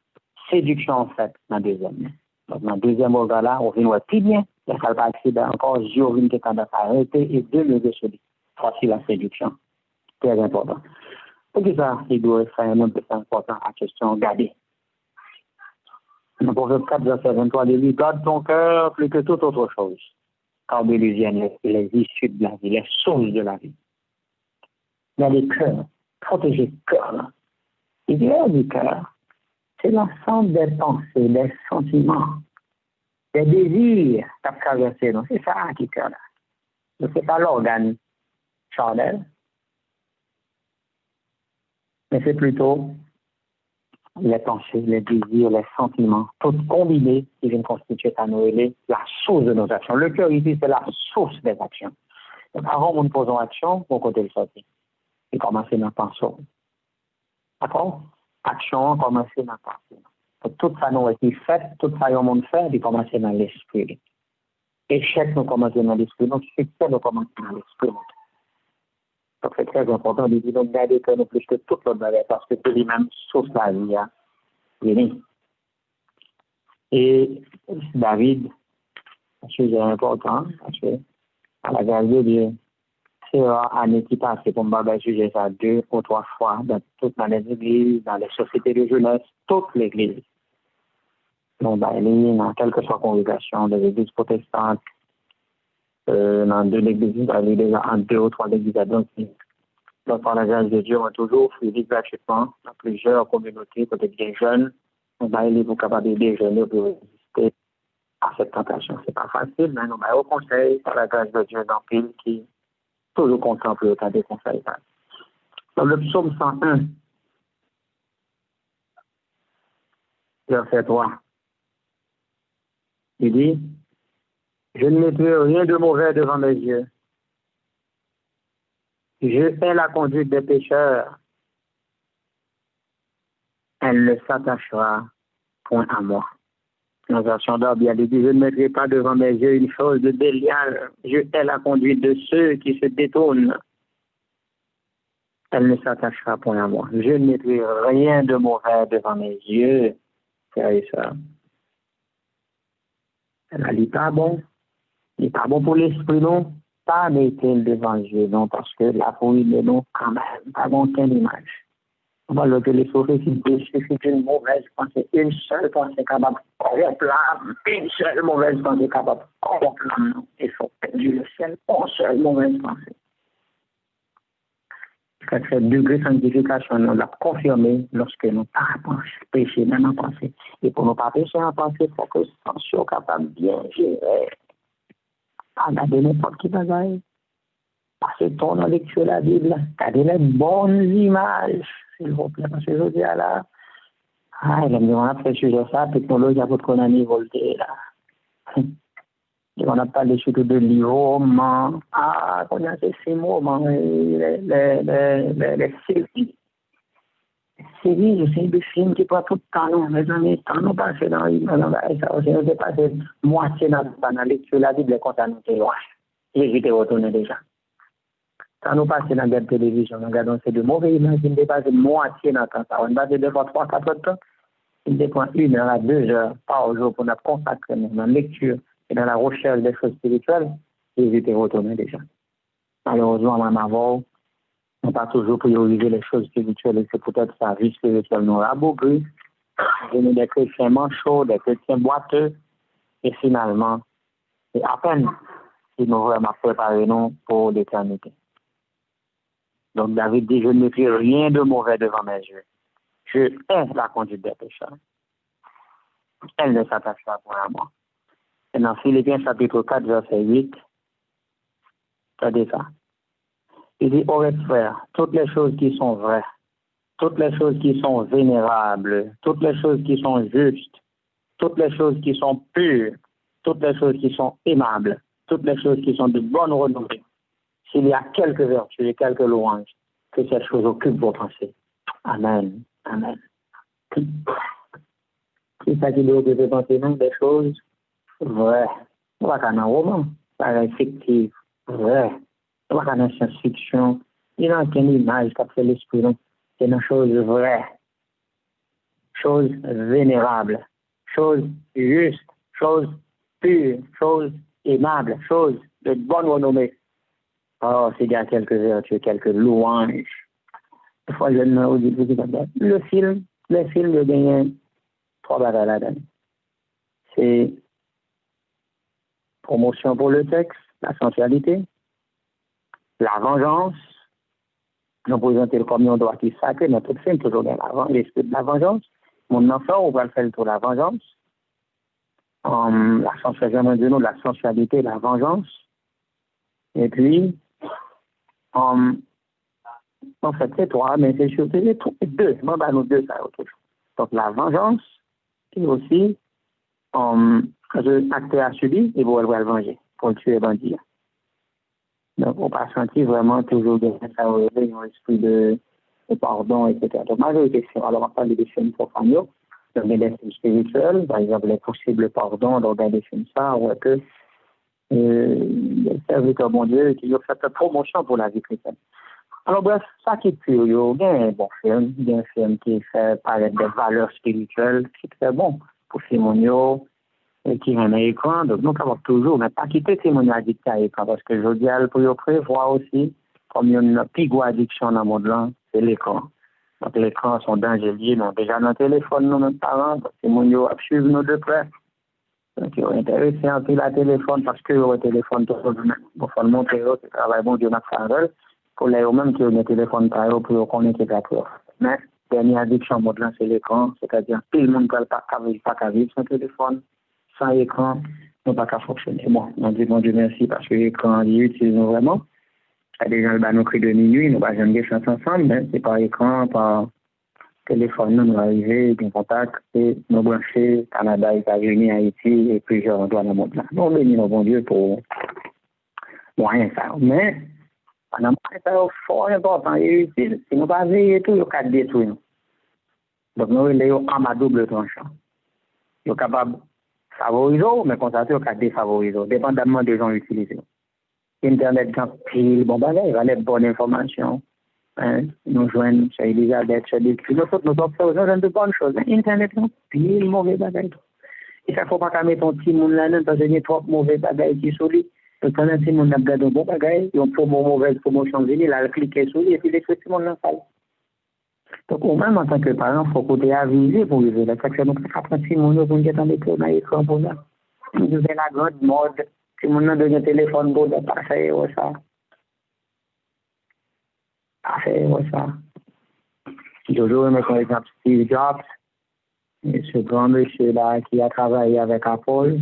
Séduction en fait en deuxième. Donc, dans le deuxième regard-là, on vient voir plus bien. Il n'y a pas d'accident encore. J'ai vu que quand on a arrêté et demeurer sur lui. Voici la séduction. Très important. Pour ça, il doit faire un peu important à la question garder. Dans Proverbe 4, verset 23, il dit, garde ton cœur plus que toute autre chose. Car de lui viennent les issues de la vie, les sources de la vie. Dans les cœurs, protéger le cœur. L'idéal du cœur, c'est l'ensemble des pensées, des sentiments, des désirs qui ont traversé. Donc, c'est ça qui est cœur. Ce n'est pas l'organe charnel, mais c'est plutôt les pensées, les désirs, les sentiments, tout combinés qui viennent constituer à nous la source de nos actions. Le cœur ici, c'est la source des actions. Donc, avant nous posons action, pour côté le sortir. Et commencer dans la pensée. D'accord? Action, commencer dans la pensée. Donc, tout ça nous est fait, tout ça nous monde fait, et commencer dans l'esprit. Échec nous commence dans l'esprit, donc succès nous commence dans l'esprit. Donc, c'est très important de dire, donc, garder que nous plus que toute l'autre valeur, parce que c'est lui-même source la vie, hein. Et David, un sujet important, parce que, à la grâce de Dieu, c'est un qui passe pour me sujet ça 2 ou 3 fois dans toutes les églises, dans les sociétés de jeunesse, toute l'église. Donc, dans quelle que soit congrégation, des églises protestantes, dans 2 églises, en 2 ou 3 églises adventiques. Donc, par la grâce de Dieu, on a toujours suivi gratuitement dans plusieurs communautés, peut-être des jeunes. On va aller pour capable des jeunes pour résister à cette tentation. C'est pas facile, mais on va au conseil, par la grâce de Dieu, dans le pays qui toujours contemple le cas des conseils. Dans le psaume 101, verset 3, il dit, je ne mettrai rien de mauvais devant mes yeux. Je hais la conduite des pécheurs. Elle ne s'attachera point à moi. Dans la version d'Orbe, il dit, je ne mettrai pas devant mes yeux une chose de déliale. Je hais la conduite de ceux qui se détournent. Elle ne s'attachera point à moi. Je ne mettrai rien de mauvais devant mes yeux, frères et sœurs. Elle n'est pas bon. Il n'est pas bon pour l'esprit, non. Pas mettre devant Dieu, non, parce que la folie de nous, quand même, pas bon quelle image. On va le que les prophéties c'est une mauvaise pensée, une seule pensée capable de corrompre l'âme, une seule mauvaise pensée capable de corrompre l'âme. Il faut perdre le ciel, une seule mauvaise pensée. Ce degré de sanctification, nous l'a confirmé lorsque nous pas péché même en pensée. Et pour ne pas pécher en pensée, il faut que nous soyons capables de bien gérer. Pas garder n'importe qui bagaille. Passer ton temps lecture de la Bible, garder les bonnes images, s'il vous plaît. Parce que je dis là, il me demande après sur ça, technologie à votre année voltée là. Et on a parlé surtout de l'environnement. On a ces moments, les séries. Séries, je sais des films qui prennent tout le temps, non, mes amis, quand nous passons dans ça, on passé moitié dans la lecture de la Bible, quand on était loin. J'étais retourné déjà. Quand nous passons dans la télévision, nous regardons ces deux mauvais images, ils dépassent moitié dans le temps. On passe deux fois 3, 4 temps. Il dépend 1 heure à 2 heures par jour pour nous consacrer dans la lecture et dans la recherche des choses spirituelles, et j'étais retourné déjà. Malheureusement, même avant, on pas toujours pour prioriser les choses spirituelles, et c'est peut-être sa vie spirituelle nous rabougrie. On est des chrétiens manchots, des chrétiens boiteux, et finalement, c'est à peine si nous vraiment préparés nous pour l'éternité. Donc David dit, je ne fais rien de mauvais devant mes yeux. Je hais la conduite des pécheurs. Elle ne s'attache pas à moi. Et dans Philippiens chapitre 4, verset 8, regardez ça. Il dit, ô frères, toutes les choses qui sont vraies, toutes les choses qui sont vénérables, toutes les choses qui sont justes, toutes les choses qui sont pures, toutes les choses qui sont aimables, toutes les choses qui sont de bonne renommée, s'il y a quelques vertus et quelques louanges, que ces choses occupent vos pensées. Amen. Amen. C'est ça qui doit occuper penser, non? Des choses vraies. On va faire un roman, pas fictif, vrai. On va faire une science-fiction. Il n'y a aucune image qui fait l'esprit, non? C'est une chose vraie, chose vénérable, chose juste, chose pure, chose aimable, chose de bonne renommée. Oh, s'il y a quelques vertus, quelques louanges. Le film, il gagne 3 bagages là-dedans. C'est promotion pour le texte, la sensualité, la vengeance. Nous présentons comme un droit qui est sacré, mais tout film toujours dans l'esprit de la vengeance. Mon enfant, on va le faire pour la vengeance. La sensualité, la sensualité, la vengeance. Et puis, en fait, c'est 3, mais c'est surtout les 2. Moi, nous 2, ça autre chose. Donc, la vengeance, et aussi, quand un acteur a subi, il va le venger pour le tuer bandit. Donc, on pas sentir vraiment toujours ça un esprit de pardon, etc. Donc, majorité, alors, on parle des films profanes, donc des films spirituels, par exemple, les possibles pardons, donc des films ça, ou que les serviteurs, mon Dieu, qui ont fait promotion pour la vie chrétienne. Alors, bref, ça qui est pur, il y a un bon film, il y a un film qui fait paraître des valeurs spirituelles, qui est très bon pour Simonio, et qui est un écran. Donc, nous avons toujours, mais pas quitter Simonio addict à l'écran, parce que je dis, pour prévoir aussi, comme il y a une plus grosse addiction dans le monde là, c'est l'écran. Donc, l'écran sont dangereux, non, déjà dans le téléphone, nous, nos parents, Simonio a suivi nous de près. Donc, il est intéressé en plus la téléphone, parce que le téléphone, tout le monde, il faut montrer, c'est travail bon Dieu, notre frère. Pour les mêmes qui ont le téléphone par eux pour connaître la preuve. Mais, dernière addiction, là, c'est l'écran, c'est-à-dire tout le monde ne peut pas vivre sans téléphone, sans écran, ne peut pas fonctionner. Bon, on dit bon Dieu merci parce que l'écran, il utilise vraiment. Il y a des gens qui nous crient de minuit, nous ne pouvons jamais chanter ensemble, mais c'est par écran, par téléphone, nous arrivons, en contact, et nous brancher Canada, États-Unis, Haïti et plusieurs endroits dans le monde là. Nous bénissons bon Dieu pour rien ça. Mais, c'est fort important et utile. Si nous ne pas veiller tout, il y a 4 détruire. Donc, nous avons un à double tranchant. Nous sommes capables de favoriser, mais constater qu'il y a défavoriser, dépendamment des gens utilisés. Internet, quand pile, bon, il y a les bonnes informations. Nous joignons chez Elisabeth, chez des nous observons de bonnes choses. Internet, pile, mauvais bagages. Et ça ne faut pas mettre ton petit monde là-dedans, parce qu'il y a trop mauvais bagages qui sont là. Quand un petit monde a regardé un bon bagage, ils ont fait une mauvaise promotion, il a cliqué sur lui et puis les trucs, tout le monde l'a fait. Donc, au même en tant que parent, il faut qu'on ait avisé pour vivre. C'est que nous avons pris mon nom pour nous dans l'écran pour ça. Nous avons la grande mode. Si mon nom donne un téléphone pour passer ou ça. fait ça. Toujours, mais par exemple, Steve Jobs, et ce grand monsieur-là qui a travaillé avec Apple,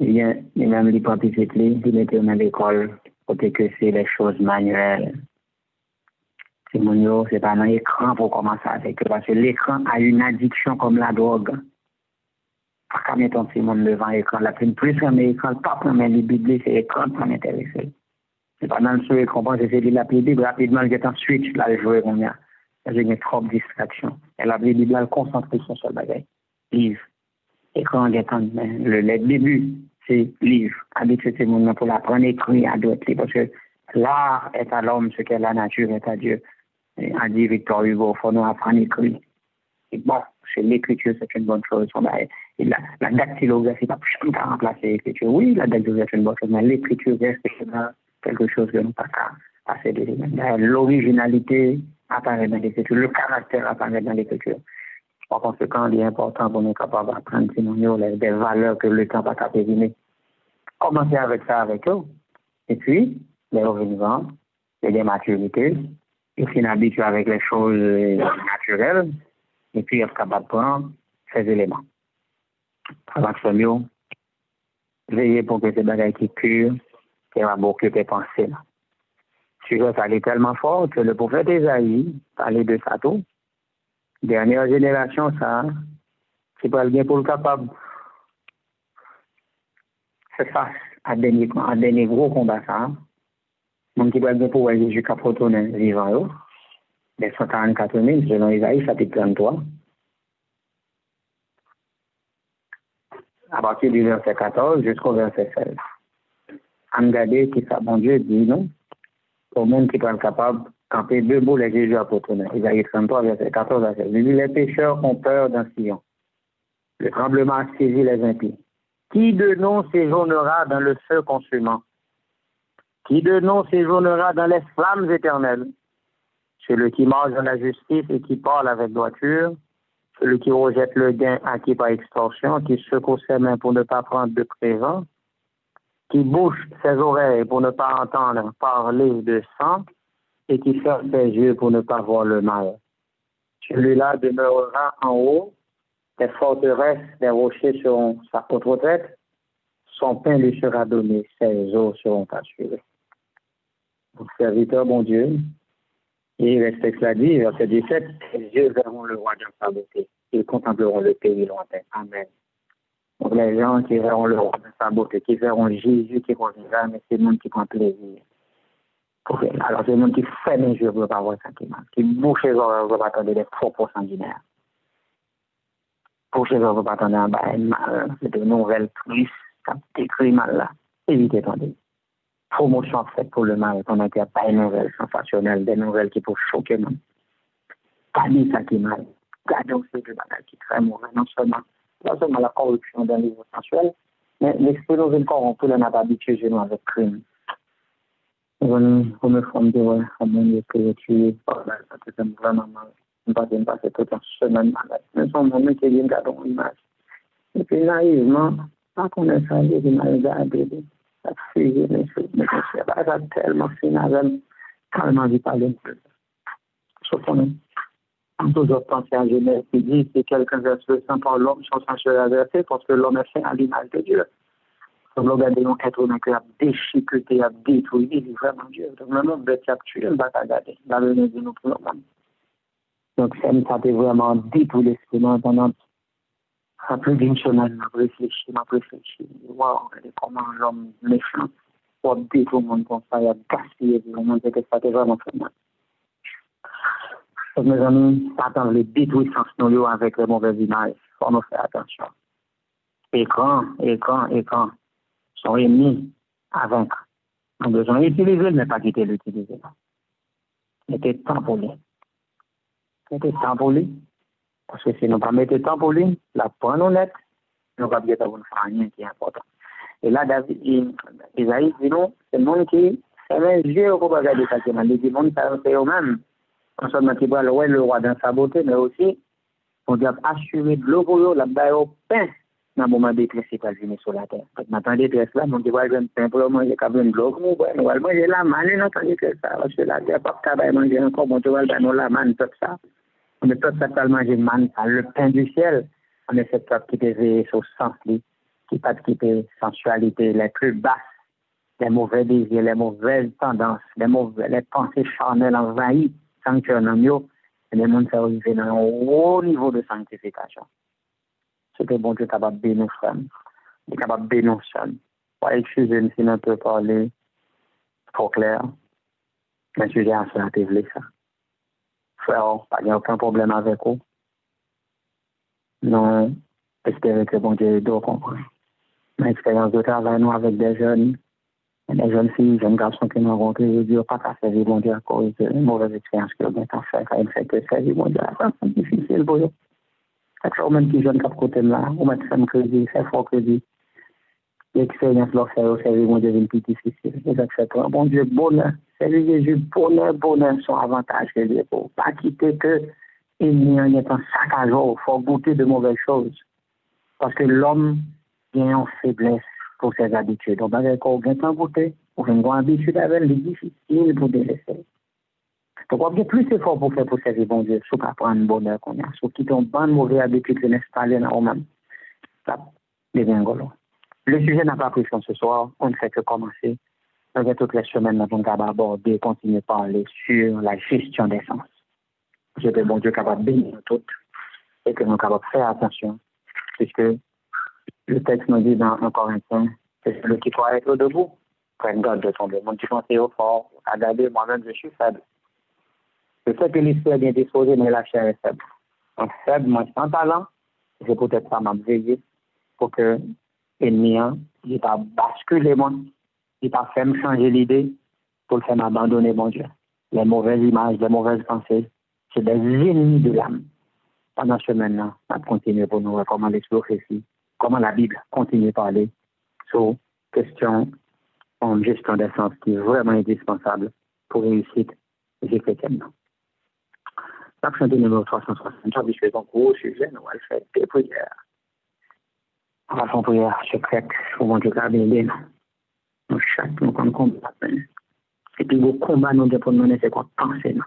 il même les participants, il mettait dans l'école, côté que c'est les choses manuelles. C'est pas un écran pour commencer avec eux, parce que l'écran a une addiction comme la drogue. Pas qu'à mettre un petit monde devant l'écran, la plus un écran, pas prendre les Bibles, c'est l'écran qui m'intéresse. C'est pas dans le seul écran, c'est de la Bible, rapidement, il y a un switch, là, le jouer comme ça. Il y a trop de distractions. Et la Bible, elle concentre sur son seul bagage. Livre. Écran, le début, c'est livre. Habitude, c'est mon pour l'apprendre à écrire à d'autres. Parce que l'art est à l'homme ce que la nature est à Dieu. A dit Victor Hugo, il faut nous apprendre à écrire. Et bon, c'est l'écriture, c'est une bonne chose. Et la dactylographie, pas plus de remplacer l'écriture. Oui, la dactylographie, c'est une bonne chose, mais l'écriture reste quelque chose que nous pas passer de lui-même. L'originalité apparaît dans l'écriture, le caractère apparaît dans l'écriture. Par conséquent, il est important pour nous capables d'apprendre des valeurs que le temps n'a pas périmé. Commencer avec ça avec eux. Et puis, les revenants, les dématurités, ils sont habitués avec les choses naturelles, et puis ils sont capables de prendre ces éléments. Avec ce mieux, veillez pour que ces bagages qui purs, qui va beaucoup de pensées. Tu vois, ça est tellement fort que le prophète Isaïe parlait de ça tout. Dernière génération, ça, c'est pas bien pour le capable. C'est face à des gros combats, ça. Donc, qui va bien pour Jésus qui a retourné vivant, les 144 000, selon Isaïe, chapitre 33. À partir du verset 14 jusqu'au verset 16. On regarde qui ça, bon Dieu dit, non? Au monde qui est capable de camper debout, les Jésus a retourné. Isaïe 33, verset 14 à 16. Les pécheurs ont peur d'un sillon. Le tremblement a saisi les impies. Qui de nous séjournera dans le feu consumant? Qui de nous séjournera dans les flammes éternelles? Celui qui marche dans la justice et qui parle avec droiture, celui qui rejette le gain acquis par extorsion, qui secoue ses mains pour ne pas prendre de présent, qui bouche ses oreilles pour ne pas entendre parler de sang, et qui ferme ses yeux pour ne pas voir le mal. Celui-là demeurera en haut, les forteresses, les rochers seront sa haute retraite, son pain lui sera donné, ses eaux seront assurées. Donc, serviteur, bon Dieu, il respecte la dit, verset 17, les yeux verront le roi dans sa beauté, ils contempleront le pays lointain. Amen. Donc, les gens qui verront le roi dans sa beauté, qui verront Jésus qui reviendra, mais c'est le monde qui prend plaisir. Alors, c'est le monde qui fait mes yeux pour ne pas voir sentiment, qui bouche les oreilles pour ne pas attendre des propos sanguinaires. Bouche les oreilles pour ne pas attendre un mal, c'est de nouvelles tristes, quand tu écris mal là, évitez attendez. Promotion faite pour le mal, pendant qu'il n'y a pas une nouvelle sensationnelle, des nouvelles qui peuvent choquer nous. Pas dit ça qui est mal. Gardons ces deux bagages qui très mauvais, non seulement la corruption d'un niveau sensuel, mais l'esprit nous corrompt, tout le monde n'a pas habitué chez nous avec crime. On me forme de ouais, à mon Dieu que tu ça te vraiment mal. On va passer toute une semaine malade. Mais son moment qui vient garder une image. Et puis naïvement, quand on est salé, il m'a regardé. Ça fait mais ça a tellement final, carrément dit parler un peu. Sauf qu'on a toujours pensé à Genèse qui dit que quelqu'un verse le sang par l'homme, son sang sera versé parce que l'homme est fait à l'image de Dieu. Donc, regardez un être humain qui a déchiqueté, a détruit, il est vraiment Dieu. Donc, le monde de capture, il va regarder. La venue de nous pour le monde. Donc, ça a vraiment détruit l'esprit pendant plus d'une semaine. M'a réfléchi. Waouh, comment l'homme méchant pour détruire le monde comme ça, il a gaspillé le monde, que ça a vraiment fait mal. Donc, mes amis, Satan veut détruire nous avec les mauvaises images. Il faut nous faire attention. Écran. Sont émis à vaincre. On a besoin d'utiliser, mais pas quitter l'utiliser. Mettez temps pour lui. Parce que si nous ne pas mettre temps pour lui, la pointe honnête, nous ne pouvons pas faire rien qui est important. Et là, Isaïe dit non, c'est le monde qui fait les yeux pour regarder ça. Il dit, le monde fait eux-mêmes. Non seulement qui va le roi dans sa beauté, mais aussi, on doit assurer de l'eau pour eux, la baille au pain. dans le moment de détresse, pour venir sur la terre. Maintenant, détresse là, mon Dieu, je vais simplement manger comme une bloc, nous allons manger la manne, dans le détresse ça, parce que la terre, pas de manger encore, mon Dieu, on va la manne, tout ça. On est tout ça pour manger manne, le pain du ciel. On est cette peuple qui est veillé sur le sens, qui pas de quitter sensualité, les plus basses, les mauvais désirs, les mauvaises tendances, les pensées charnelles envahies, sanctionnant mieux, et les gens sont arrivés dans un haut niveau de sanctification. C'est que bon Dieu est capable de bénir nos frères, il est capable de bénir nos sœurs. Excusez-moi si on peut parler trop clair, mais sujet à cela, tu veux ça. Frère, pas de aucun problème avec vous. Non, espérez que bon Dieu doit comprendre. Mon expérience de travail, nous, avec des jeunes filles, jeunes garçons qui nous rencontrent, je dis, pas qu'à servir bon Dieu à cause de mauvaise expérience qu'ils ont fait, quand ils font que servir bon Dieu, c'est difficile pour eux. Chaque même qui jeune cap côté là, on met ça crédit, c'est fort crédit. L'expérience leur fait au servir mon Dieu est plus difficile. Et ça fait bon Dieu bonheur, servir Jésus bonheur son avantage que Dieu pour pas quitter que il n'y a un saccage, il faut goûter de mauvaises choses. Parce que l'homme vient en faiblesse pour ses habitudes. Donc, avec on vient en goûter, on vient en habitude avec les difficiles pour délaisser. Donc, on a plus d'efforts pour faire pour servir bon Dieu, sauf qu'à prendre le bonheur qu'on a, sauf qu'ils ont pas de mauvaises habitudes qui installées dans eux-mêmes. Ça devient golo. Le sujet n'a pas pris fin ce soir, on ne fait que commencer. Donc, toutes les semaines, nous avons abordé, continuer à parler sur la gestion des sens. Je veux bon Dieu capable de bénir toutes et que nous sommes capables de faire attention, puisque le texte nous dit dans 1 Corinthiens que celui qui croit être debout prenne garde de tomber. Mon Dieu, pensez au fort, regardez, moi-même, je suis faible. Je sais que l'esprit est bien disposé, mais la chair est faible. Donc, faible, moi, sans talent, je peux peut-être pas m'abveiller pour que l'ennemi, il ne pas basculer, moi, il ne pas faire me changer l'idée pour le faire m'abandonner, mon Dieu. Les mauvaises images, les mauvaises pensées, c'est des ennemis de l'âme. Pendant ce moment-là, on va continuer pour nous voir comment les prophéties, comment la Bible continue à parler sur question en gestion des sens qui est vraiment indispensable pour réussir les chrétiennes. La chanter numéro 363, puisque c'est un gros sujet, nous allons faire des prières. On va faire une prière secrète pour mon Dieu bénir nous. Nous chaque nous comme combat. Et puis le combat nous pour nous c'est quoi penser nous.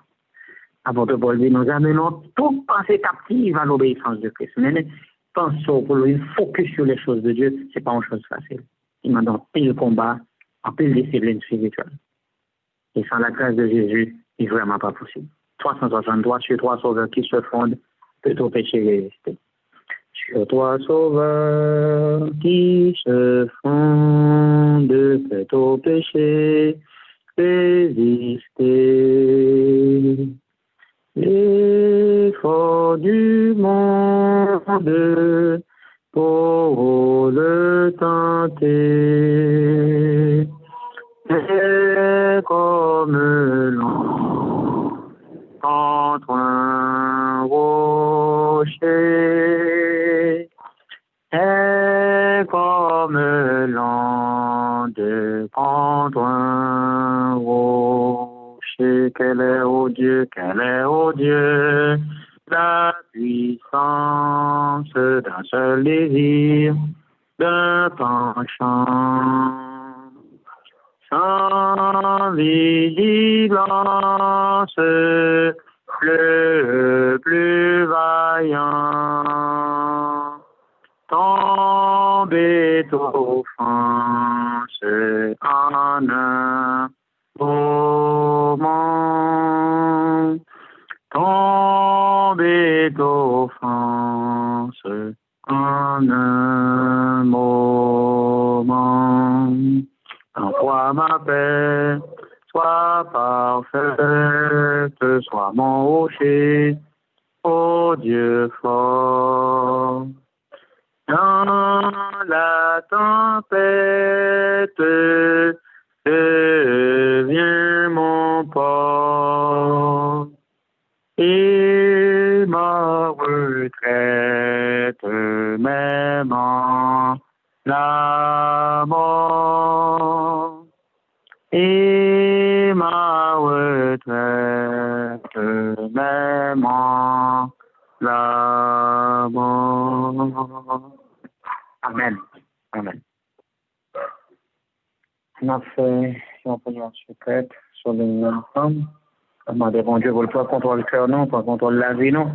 Avant de voler, nous amenons toute pensée captive à l'obéissance de Christ. Mais pensons pour le focus sur les choses de Dieu, c'est pas une chose facile. Il m'a donné pile combat, en pile discipline spirituelle. Et sans la grâce de Jésus, il n'est vraiment pas possible. 363 sur 3 sauveurs qui se fondent, peut au péché résister. Sur 3 sauveurs qui se fondent, peut au péché résister. L'effort du monde pour le tenter est comme l'eau contre un rocher, est comme l'onde contre un rocher. Quel est, ô Dieu, la puissance d'un seul désir, d'un penchant, sans vigilance, le plus vaillant, tombe offense en un moment, tombe offense en un moment. En toi ma paix soit parfaite, soit mon rocher, ô Dieu fort. Dans la tempête, deviens mon port et ma retraite, même en la mort, et ma retraite, même en la mort. on a fait une prière secrète sur l'ensemble. Demander bon Dieu pour le contrôle cœur, non, pour contrôle la vie, non.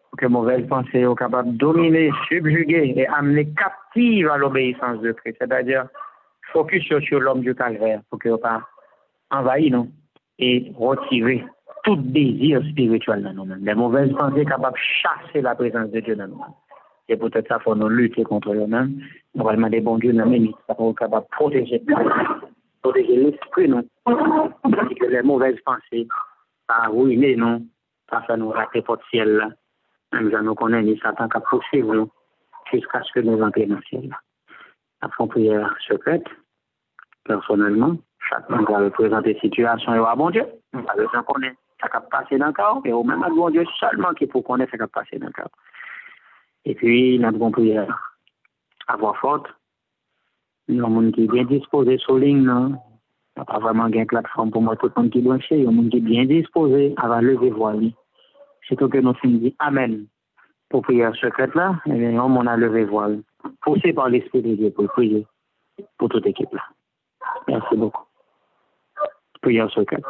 Pour que mauvaise pensée soit capable de dominer, subjuguer et amener captive à l'obéissance de Christ. C'est-à-dire, focus sur l'homme du calvaire pour qu'il ne pas envahir, non, et retirer tout désir spirituel dans nous-mêmes. Les mauvaises pensées capables de chasser la présence de Dieu dans nous-mêmes. Et peut-être ça, il faut nous lutter contre eux-mêmes. Nous allons demander bon Dieu dans les minutes, ça pour capable de protéger l'esprit, non. Parce que les mauvaises pensées, ça ruiner, non, ça fait nous rater pour le ciel, là. Même si nous connaissons Satan qui a poursuivre nous jusqu'à ce que nous entrions dans le ciel. Nous faisons prière secrète, personnellement. Chacun va représenter la situation et va bon Dieu. Nous allons connaître ce qui a passé dans le corps, et au même bon Dieu seulement qui peut connaître ce qui a passé dans le corps. Et puis, nous avons prière à voix forte. Nous avons qui est bien disposé sur ligne, non? Il n'y a pas vraiment une plateforme pour moi, tout le monde qui est branché. Il y a un monde qui est bien disposé à lever voix. Surtout que nous finissons Amen. Pour prière secrète là, et bien, on a levé voile. Poussé par l'Esprit de Dieu pour prier pour toute équipe là. Merci beaucoup. Prière secrète.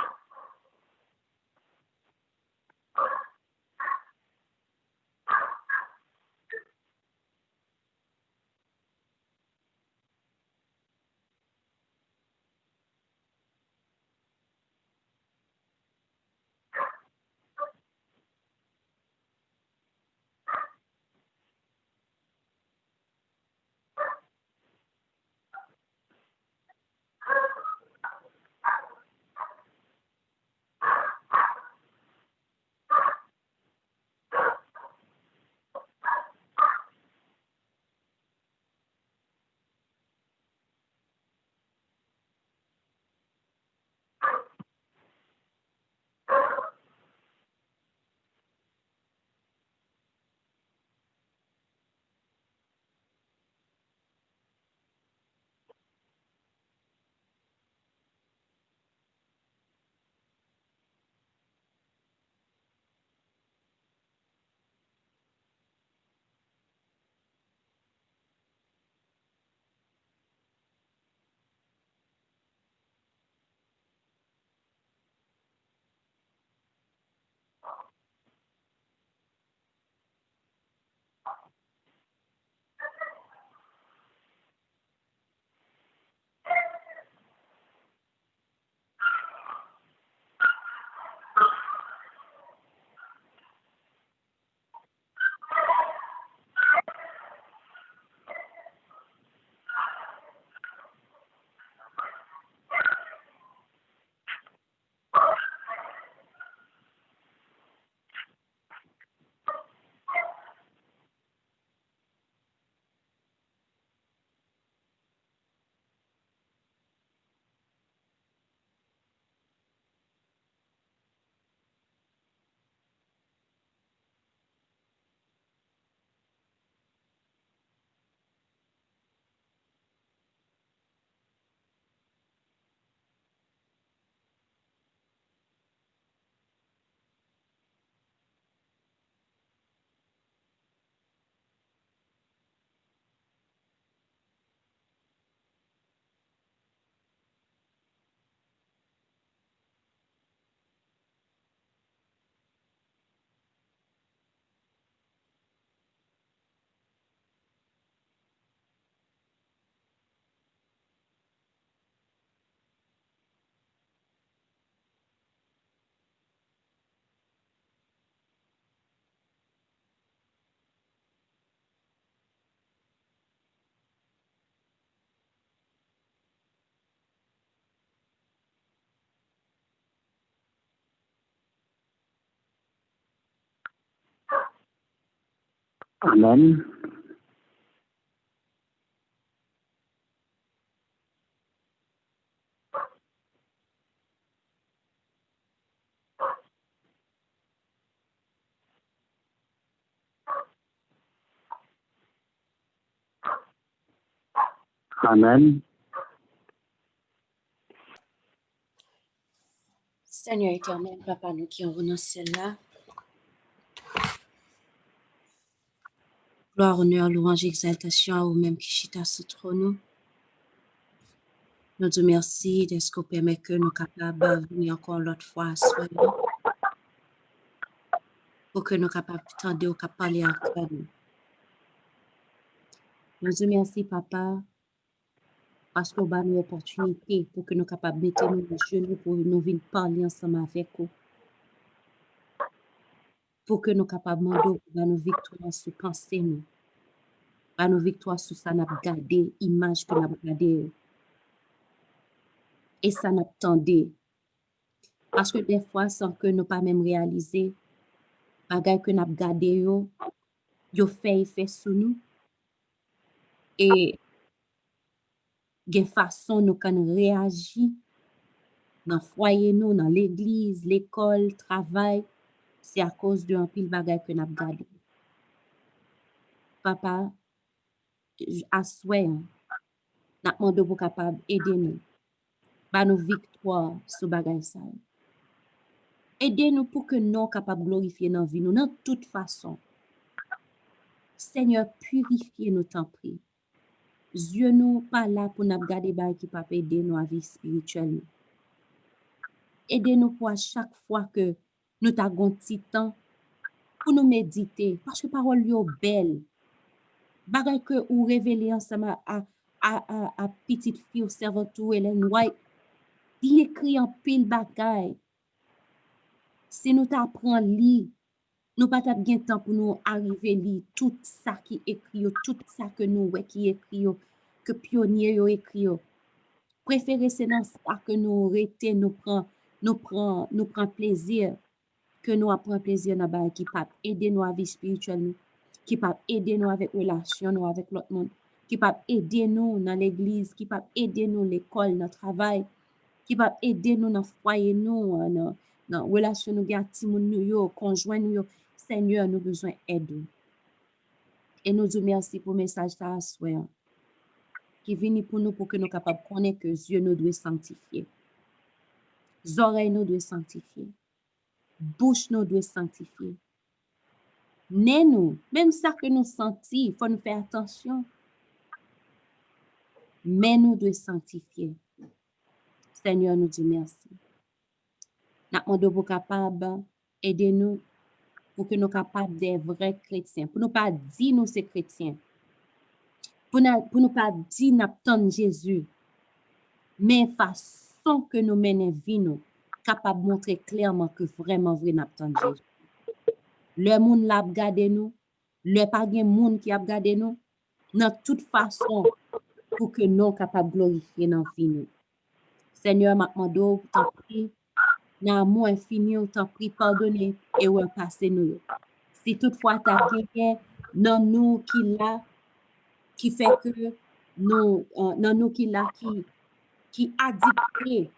Amen. Amen. Seigneur éternel, Papa, nous qui envoie dans celle-là. Gloire, honneur, louange, exaltation à vous-même qui chita sur trône. Nous Nous te merci de ce qu'on permet que nous capables de venir encore l'autre fois à soi, pour que nous capables d'entendre ou capables parler encore nous. Nous te merci, Papa, parce qu'on a une opportunité pour que nous capables de mettre nos genoux pour nous venir parler ensemble avec vous. Pour que nous capables de demander pour nos victoires sur pensée nous. Pour nos victoires sur ça, nous gardé image que nous avons gardé. Et ça nous attendait. Parce que des fois, sans que nous pas même réaliser, bagay que nous avons gardé, yo fait effet sur nous. Et de façon nous kan réagir dans le foyer nous, dans l'église, l'école, travail, c'est à cause d'un pile bagay que nous avons gardé. Papa, à souhait, nous demandons pour capable aider nous, par nos victoires sur bagay ça. Aidez-nous pour que nous capables glorifier dans vie nous, dans toute façon. Seigneur, purifiez nous, t'en prie. Dieu nous pas là pour nous garder bagay qui pas aider nous à vie spirituelle. Aidez-nous pour à chaque fois que nous t'avons petit temps pour nous méditer, parce que parole yo belle. Bagay que ou révéler ensemble à petite fille au servantou Ellen White, il écrit en pile bagay. Si nous t'apprend lire, nous pas t'a bien temps pour nous arriver lire tout ça qui écrit, tout ça que nous ouais qui écrit, que pionnier yo écrit. Préférez c'est dans ça que nous rester, nous prend plaisir, que nous apprend plaisir dans bagay qui pas aider nous à vie spirituelle nous, qui pas aider nous avec relation nous avec l'autre monde, qui pas aider nous dans l'église, qui pas aider nous l'école, dans le travail, qui va aider nous dans le foyer, nous, dans la relation nous avec les nous, conjoint nous. Seigneur, nous besoin d'aide. Et nous disons merci pour le message ça soir qui vient pour nous pour que nous capables de connaître que Dieu nous doit sanctifier. Les oreilles nous doivent sanctifier. Bouche nous doit sanctifier. Nez nous, même ça que nous sentons, il faut nous faire attention. Mais nous devons sanctifier. Seigneur, nous dit merci. Nous demandons pour capable aider nous pour que nous capables des vrais chrétiens. Pour nous pas dire nous c'est chrétiens. Pour nous pas dire nous attendons Jésus. Mais façon que nous menons vie nous, capable de montrer clairement que vraiment vrai nous attendons Jésus. Le monde l'a regardé nous, le pas gen monde qui a regardé nous, dans toute façon pour que nous capables de glorifier dans vie nous. Seigneur, m'amando, t'en prie, dans l'amour infini, t'en prie, pardonnez et repassez nous. Si toutefois t'as quelqu'un dans nous qui fait que nous, dans nous qui addicté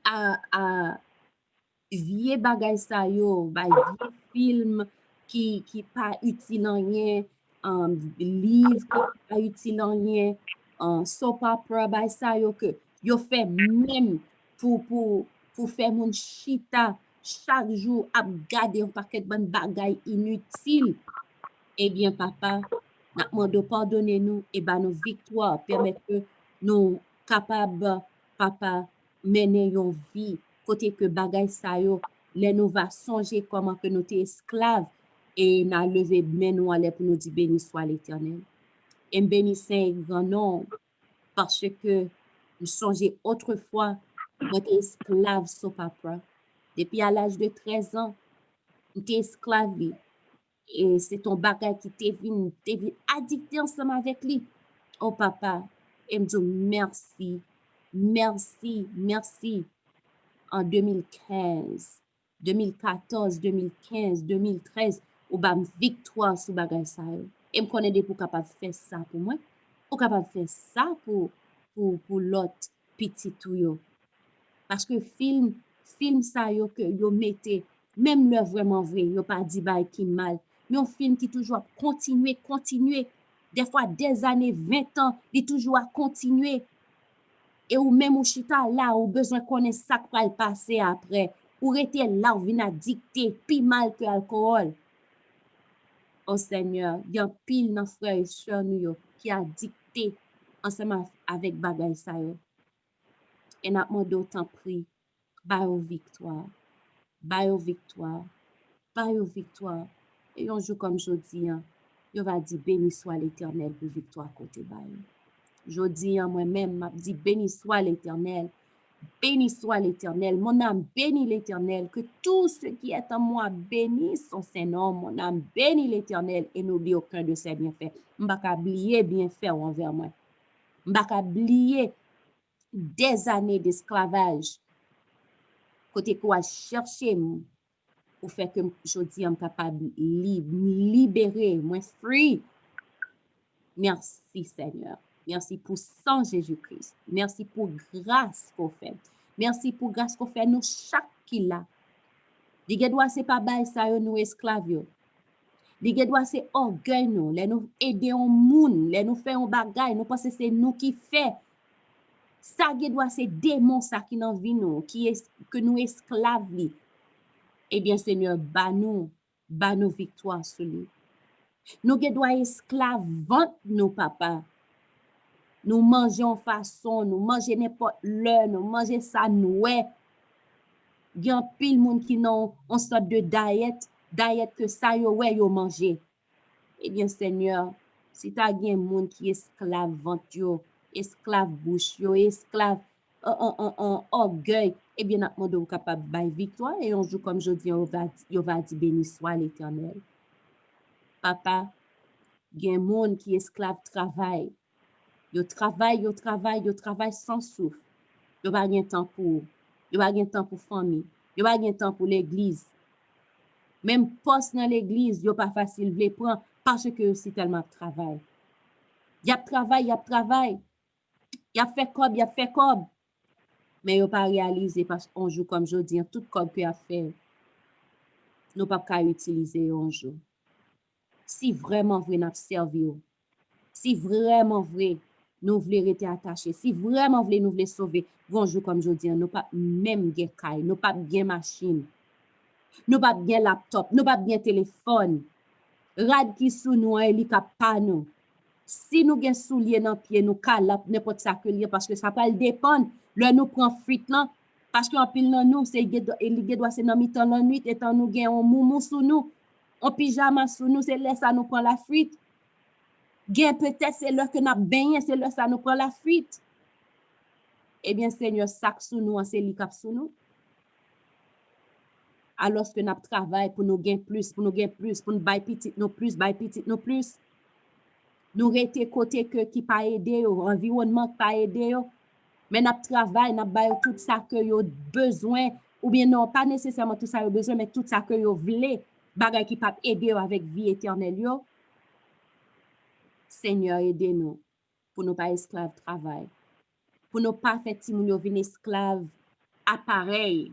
à vieux bagay sa yo, vieux film qui pas utile en rien, livre qui pas utile en rien, soap opera bay sa yo que yo fait même pour faire mon chita chaque jour à garder un paquet de bonnes bagay inutile. Eh bien papa, n'a demandé pardonner nous et nos victoires permettent que nous capables papa mener une vie côté que bagay sa yo les nous va songer comment que nous t'es esclaves et n'a levé main nous aller pour nous dire béni soit l'Éternel et béni saint grand nom parce que nous songeons autrefois notre esclave son papa depuis à l'âge de 13 ans nous t'es esclave et c'est ton bagage qui t'es venu addicté ensemble avec lui. Oh papa, et me dit merci en 2015, 2014, 2015, 2013, ou bam victoire sur bagage ça. Et me connaît des pour capable faire ça pour moi, ou capable faire ça pour l'autre petit tout yo. Parce que film ça yo que yo mettez même le vraiment vrai, yo pas dit bay qui mal. Mais un film qui toujours continuer, des fois des années, 20 ans, il toujours à continuer. Et ou même ou chita là, ou besoin connaître ça qui va le passer après. Ou rester là, ou venir dicter, plus mal que l'alcool. Oh Seigneur, il y a pile dans frères et sœurs nous qui a dicté ensemble avec bagay ça yo. Et n'a demandé autant prix, ba yo victoire, ba yo victoire, ba yo victoire. Et un jour comme jodi, yo va dire béni soit l'Éternel pour victoire côté ba yo. Jodi, moi-même, m'a dit béni soit l'Éternel. Béni soit l'Éternel, mon âme bénit l'Éternel, que tout ce qui est en moi bénisse son Saint-Nom, mon âme bénit l'Éternel et n'oublie aucun de ses bienfaits. M'baka oublier bienfaits envers moi. M'baka oublier des années d'esclavage, côté quoi chercher pour faire que jodi am capable libérer, moi free. Merci Seigneur. Merci pour sang Jésus-Christ. Merci pour grâce qu'on fait. Merci pour grâce qu'on fait nous chaque qui là. Li gen doit c'est pas bay ça yo nous esclaves yo. Li gen doit c'est orgueil nous, les nous aider on moun, les nous faire un bagay, nous penser c'est nous qui fait. Ça gen doit c'est démon ça qui dans vie nous, qui est que nous esclaves li. Eh bien Seigneur, ba nous victoire sur lui. Nous gen doit esclaves vente nos papa. Nous mangeons façon, nous mangeons n'importe l'heure, nous mangeons ça noué. Il y a pile monde qui n'ont une sorte de diète que ça yo ouais yo manger. Eh bien Seigneur, si tu as un monde qui est esclave vente yo, esclave bouche yo, esclave orgueil, eh bien n'a demandé capable de victoire et un jour comme je dis on va dire béni soit l'Éternel. Papa, il y a un monde qui est esclave travail. Yo travail sans souffle. Yo pas gen temps pour famille. Yo pas gen temps pour l'église. Même poste dans l'église, yo pas facile vle prendre parce que c'est tellement travail. Y a travail. Y a fait comme. Mais yo pas réaliser parce qu'on joue comme je dis, tout comme que a fait. Nous pas qu'à utiliser un jour. Si vraiment vrai n'a servi, si vraiment vrai nous voulons rester attachés, si vraiment nous voulons sauver, bonjour comme je dis, nous pas même gen kay, nous pas bien machine, nous pas bien laptop, nous pas bien téléphone, rad qui sous nous li ka pa nous. Si nous gen soulier dans pied nous calap n'importe ça que lié parce que ça pas le dépendre, le nous prend fuite là parce qu'en pile dans nous c'est li doit c'est dans mi-temps la nuit étant nous gen on moumou sous nous, on pyjama sous nous, c'est là ça nous prend la fuite. Gen peut-être c'est l'heure que n'a baigné, c'est l'heure ça nous prend la fuite. Eh bien Seigneur, sac sous nous, c'est li kap sous nous. Alors que n'a travail pour nous gain plus, pour nous bay petit nous plus. Nous rete côté que qui pas aider environnement pas aider mais n'a travail, n'a bay tout ça que yo besoin ou bien non pas nécessairement tout ça yo besoin mais tout ça que yo vle, bagay qui pas aider avec vie éternelle yo. Seigneur, aidez-nous pour ne pas esclaves travail, pour ne pas faire ti moun yo vin esclave appareil,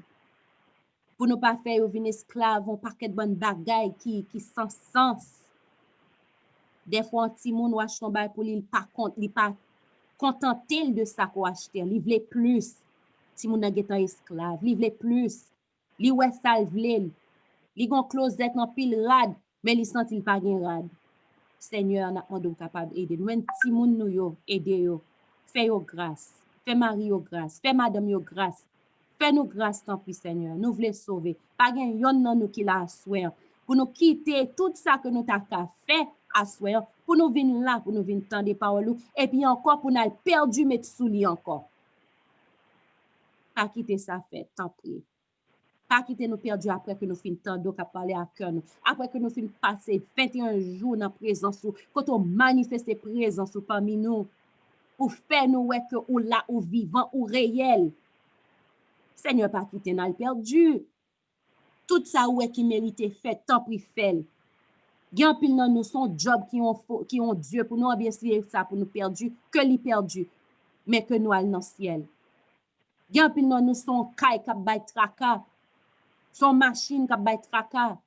pour ne pas faire yo vin esclave on paquet de bonne bagay qui sans sens. Des fois ti moun ou achèt bagay pour li pas contenté de ça qu'on acheter, li vle plus. Ti moun nan getan esclave, li vle plus. Li wè sal vle, li gon closet nan pile rad, mais li sent il pas gen rad. Seigneur, n'a pas capable aider nous. Même si moun nou yo aider yo, fais yo grâce, fais mari yo grâce, fais madame yo grâce, fais nous grâce tant pis Seigneur. Nous voulons sauver. Pas gen yon nan nous qui la assoir pour nous quitter tout ça que nous t'a fait assoir pour nous venir là, pour nous venir tendre des paroles et puis encore pour nous perdu mettre sous li encore. Pas quitter ça fait, tant pis. Pas quitter nous perdus après que nous fin tando qu'à parler à cœur nous. Après que nous fin passer 21 jours dans présence quand on manifeste présence parmi nous pour faire nous ouais que ou là ou vivant ou réel. Seigneur pas quitter nous perdu. Tout ça ouais qui mérite fait tant pis fait. Gen pile nan nous son job qui ont Dieu pour nous bien sûr ça pour nous perdu que li perdu mais que nous al dans ciel. Gen pile nan nous son kay k'ap bay traka. Son machine qui bay traka.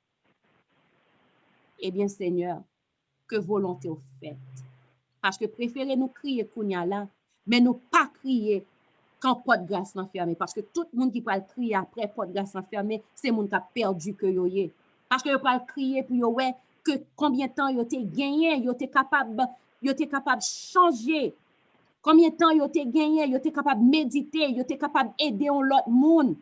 Eh bien, Seigneur, que volonté au fait. Parce que préférez nous crier kounya là, mais nous pas crier quand porte grâce n'a fermé. Parce que tout le monde qui peut crier après porte grâce n'a fermé, c'est monde qui a perdu que yo yé. Parce que yo pas crier pour yo ouais que combien de temps yo t'es gagné, yo t'es capable changer Combien de temps yo te gagné, yo te capable méditer, yo te capable aider l'autre monde.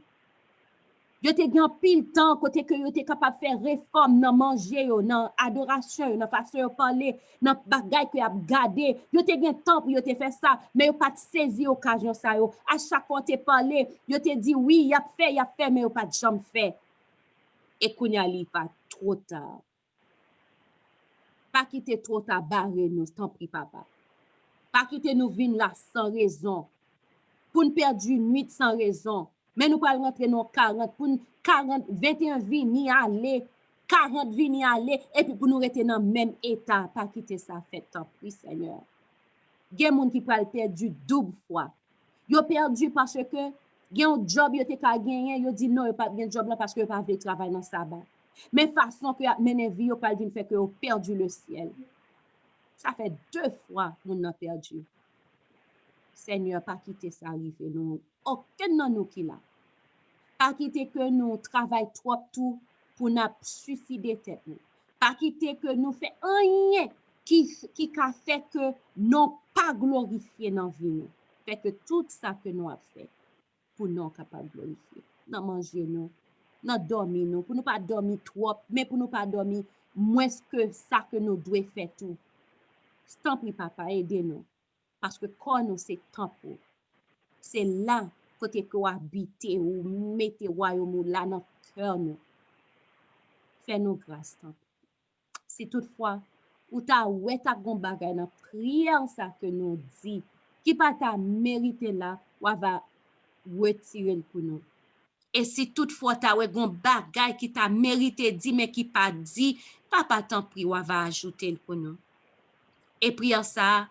Yo te gen pile temps côté que yo te capable faire réforme dans manger yo, dans adoration, dans façon yo parler, dans bagay que y a garder. Yo te gen temps pour yo te faire ça, mais yo pas saisi occasion ça yo. À chaque fois te parler, yo te dit oui, y a fait, mais yo pas jamais fait. Et kounya li pas trop tard. Pas quitter trop tard barrer nous, t'en prie papa. Pas quitter nous vin là sans raison. Pour nous perdre une nuit sans raison. Mais nous pas rentrer dans 40, pour 40, 21 vini aller, 40 vini aller, et puis pour nous rester dans le même état, pas quitter ça, fait tant pis, Seigneur. Il y a des gens qui peuvent perdu double fois. Ils ont perdu parce que il y a un job, ils ont gagné, ils ont dit non, ils n'ont pas de job là parce qu'ils n'ont pas de travail dans le sabbat. Mais façon que mener vie, ils ont pas dit fait que ils ont perdu le ciel. Ça fait 2 fois que nous avons perdu. Seigneur, pas quitter ça arriver nous. Aucun de nous qui là. Pas quitter que nous travaillons trop tout pour nous suicider tête nous. Pas quitter que nous fait rien qui a fait que nous pas glorifier dans vie nous. Fait que tout ça que nous avons fait pour nous capable glorifier. Nous manger nous, nous dormir nous, pour nous pas dormir trop, mais pour nous pas dormir moins que ça que nous devons faire tout. S'il te plaît, papa, aidez-nous. Parce que quand nous c'est temps pour, c'est là côté que vous habitez ou mettez royaume là dans le cœur nous. Fais-nous grâce. Si toutefois, ou ta ouais ta gon bagay dans prière ça que nous dit, qui pas ta mérité là, ou va retirer pour nous. Et si toutefois ta ouais gon bagay qui t'a mérité dit mais qui pas dit, papa t'en prie, ou va ajouter pour nous. Et prière ça,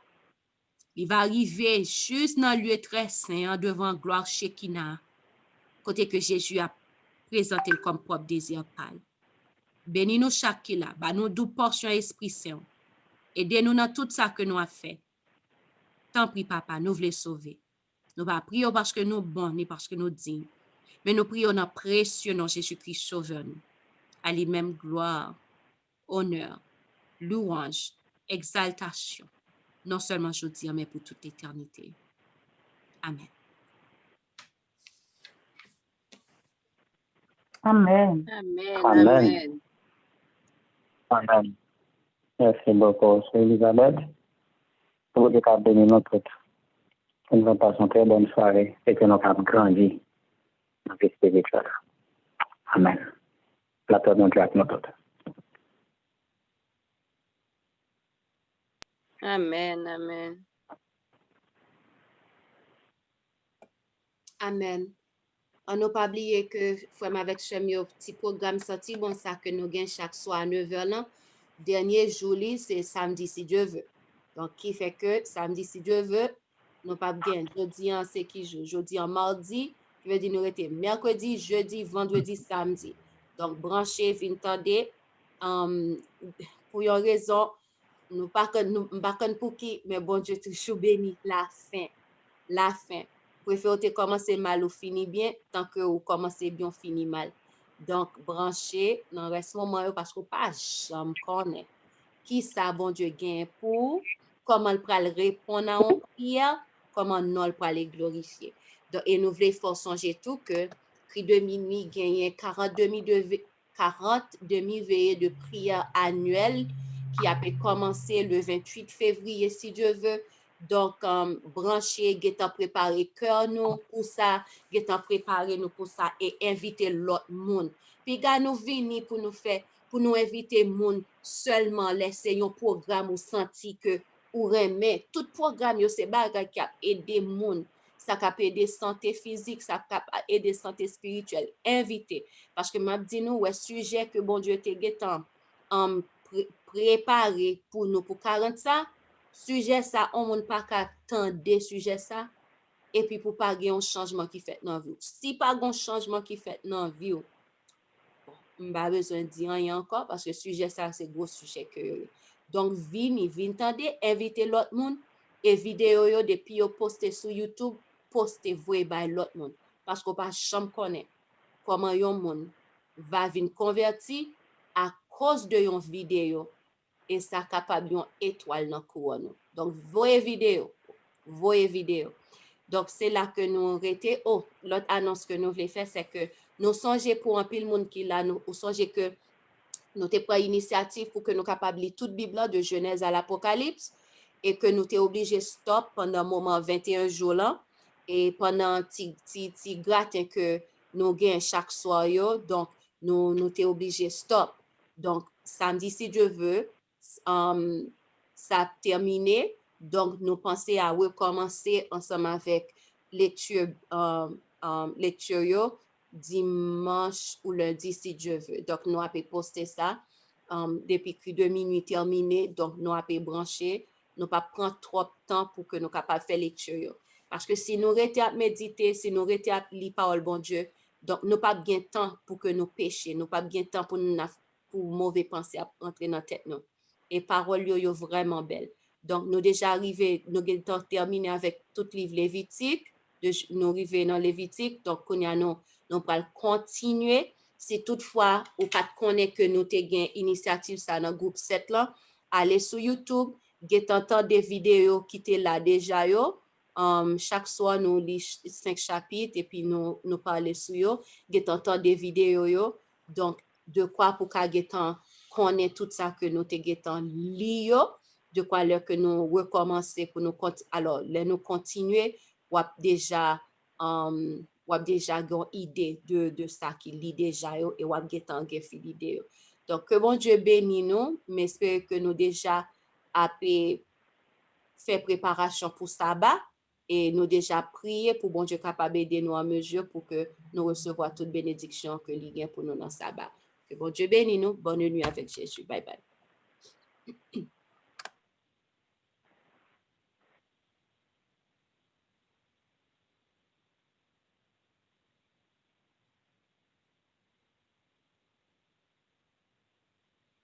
il va arriver juste dans le lieu très saint, devant gloire Shekinah, côté que Jésus a présenté comme propre désir pâle. Bénis-nous chaque qui là, bah nous double portion Esprit Saint. Aidez-nous dans tout ça que nous avons fait. Tant pis, papa, nous voulons sauver. Nous ne prions pas parce que nous bons, ni parce que nous dignes, mais nous prions dans précieux nom Jésus-Christ sauveur nous. À lui-même gloire, honneur, louange, exaltation. Non seulement aujourd'hui, mais pour toute l'éternité. Amen. Amen. Amen. Amen. Amen. Merci beaucoup, Elisabeth. Pour le cas de notre que nous passons une très bonne soirée et que nous avons grandi dans le spirituel. Amen. La paix de Dieu avec nous tous. Amen, amen. Amen. On n'a pas oublié que, frère avec Chemio, petit programme sorti, bon, ça que nous gagnons chaque soir à 9h là. Dernier jour, c'est samedi si Dieu veut. Donc, qui fait que samedi si Dieu veut, nous pas gagner. Jeudi, c'est qui joue? Jeudi, en mardi, qui veut dire nous étions mercredi, jeudi, vendredi, samedi. Donc, branchez, vintendez, pour une raison, nous pas pour qui, mais bon Dieu, toujours béni, la fin. Préférez commencer mal ou finir bien, tant que vous commencez bien, finir mal. Donc, branchez dans le moment parce que pas jamais connaît qui ça bon Dieu gagne pour, comment il peut répondre à une prière, comment nous le peut glorifier. Donc, et nous voulons faut songer tout que prix de minuit gagne 40 demi-veillées de prière annuelle qui a pu commencer le 28 février si Dieu veut. Donc, brancher, get-en préparer cœur nous pour ça, get-en préparer nous pour ça et inviter l'autre monde. Puis, gars, nous venir pour nous faire, pour nous inviter monde seulement laisser un programme ou senti que ou remet. Tout programme, c'est bagay qui a aidé monde. Ça a aider santé physique, ça a aider santé spirituelle. Inviter. Parce que m'a dit nous, ouais, sujet que bon Dieu te get-en préparé pour nous pour 40 ça. Sujet ça, on ne pas attendre sujet ça et puis pour pas gagner un changement qui fait dans vie. Si pas un changement qui fait dans vie, on pas besoin de dire rien encore parce que sujet ça c'est gros sujet que donc vini tendez inviter l'autre monde et vidéo yo depuis yo poster sur YouTube, poster voyer by l'autre monde parce qu'on pas jamais connaît comment yon monde va venir convertir à cause de yon vidéo. Et ça capable une étoile dans couronne. Donc voyez vidéo voyez vidéo. Donc, c'est là que nous arrêtons. Oh, l'autre annonce que nous voulons faire, c'est que nous songeons pour un pile monde qui là, nous songeons que nous avons pris initiative pour que nous capables de lire toute Bible de Genèse à l'Apocalypse et que nous sommes obligés de stop pendant un moment 21 jours là et pendant petit gratin que nous gagnons chaque soir, donc nous sommes obligés de stop. Donc, samedi, si Dieu veut, ça a terminé. Donc, nous pensons à recommencer ensemble avec lecture dimanche ou lundi, si Dieu veut. Donc, nous avons posté ça depuis que 2 minutes terminé. Donc, nous avons branché. Nous ne pas prendre trop de temps pour que nous capables de faire lecture. Parce que si nous arrêtons à méditer, si nous arrêtons à lire parole bon Dieu, donc nous pas bien temps pour que nous péchions, nous pas bien temps pour mauvais pensées entrer dans la tête nous. Et parole yo vraiment belle. Donc nous déjà arrivé, nous avons terminé avec tout livre Lévitique, nous arrivons dans Lévitique, donc nous allons continuer. Si toutefois ou pas connaître que nous avons une initiative ça dans groupe 7 là, allez sur YouTube, entendre des vidéos qui étaient là déjà yo. Chaque soir nous lisons 5 chapitres et puis nous parlons sur yo, entendre des vidéos yo. Donc de quoi pour connaître tout ça que nous avons lu, de quoi là que nous recommencer pour nous alors là nous continuer ou déjà une idée de ça qui lit déjà et ou getan gen l'idée. Donc que bon Dieu bénisse nous, mais j'espère que nous déjà après fait préparation pour sabbat et nous déjà prié pour bon Dieu capable d'aider nous à mesure pour que nous recevoir toute bénédiction que il y a pour nous dans sabbat. Que bon Dieu bénisse nous, bonne nuit avec Jésus. Bye bye.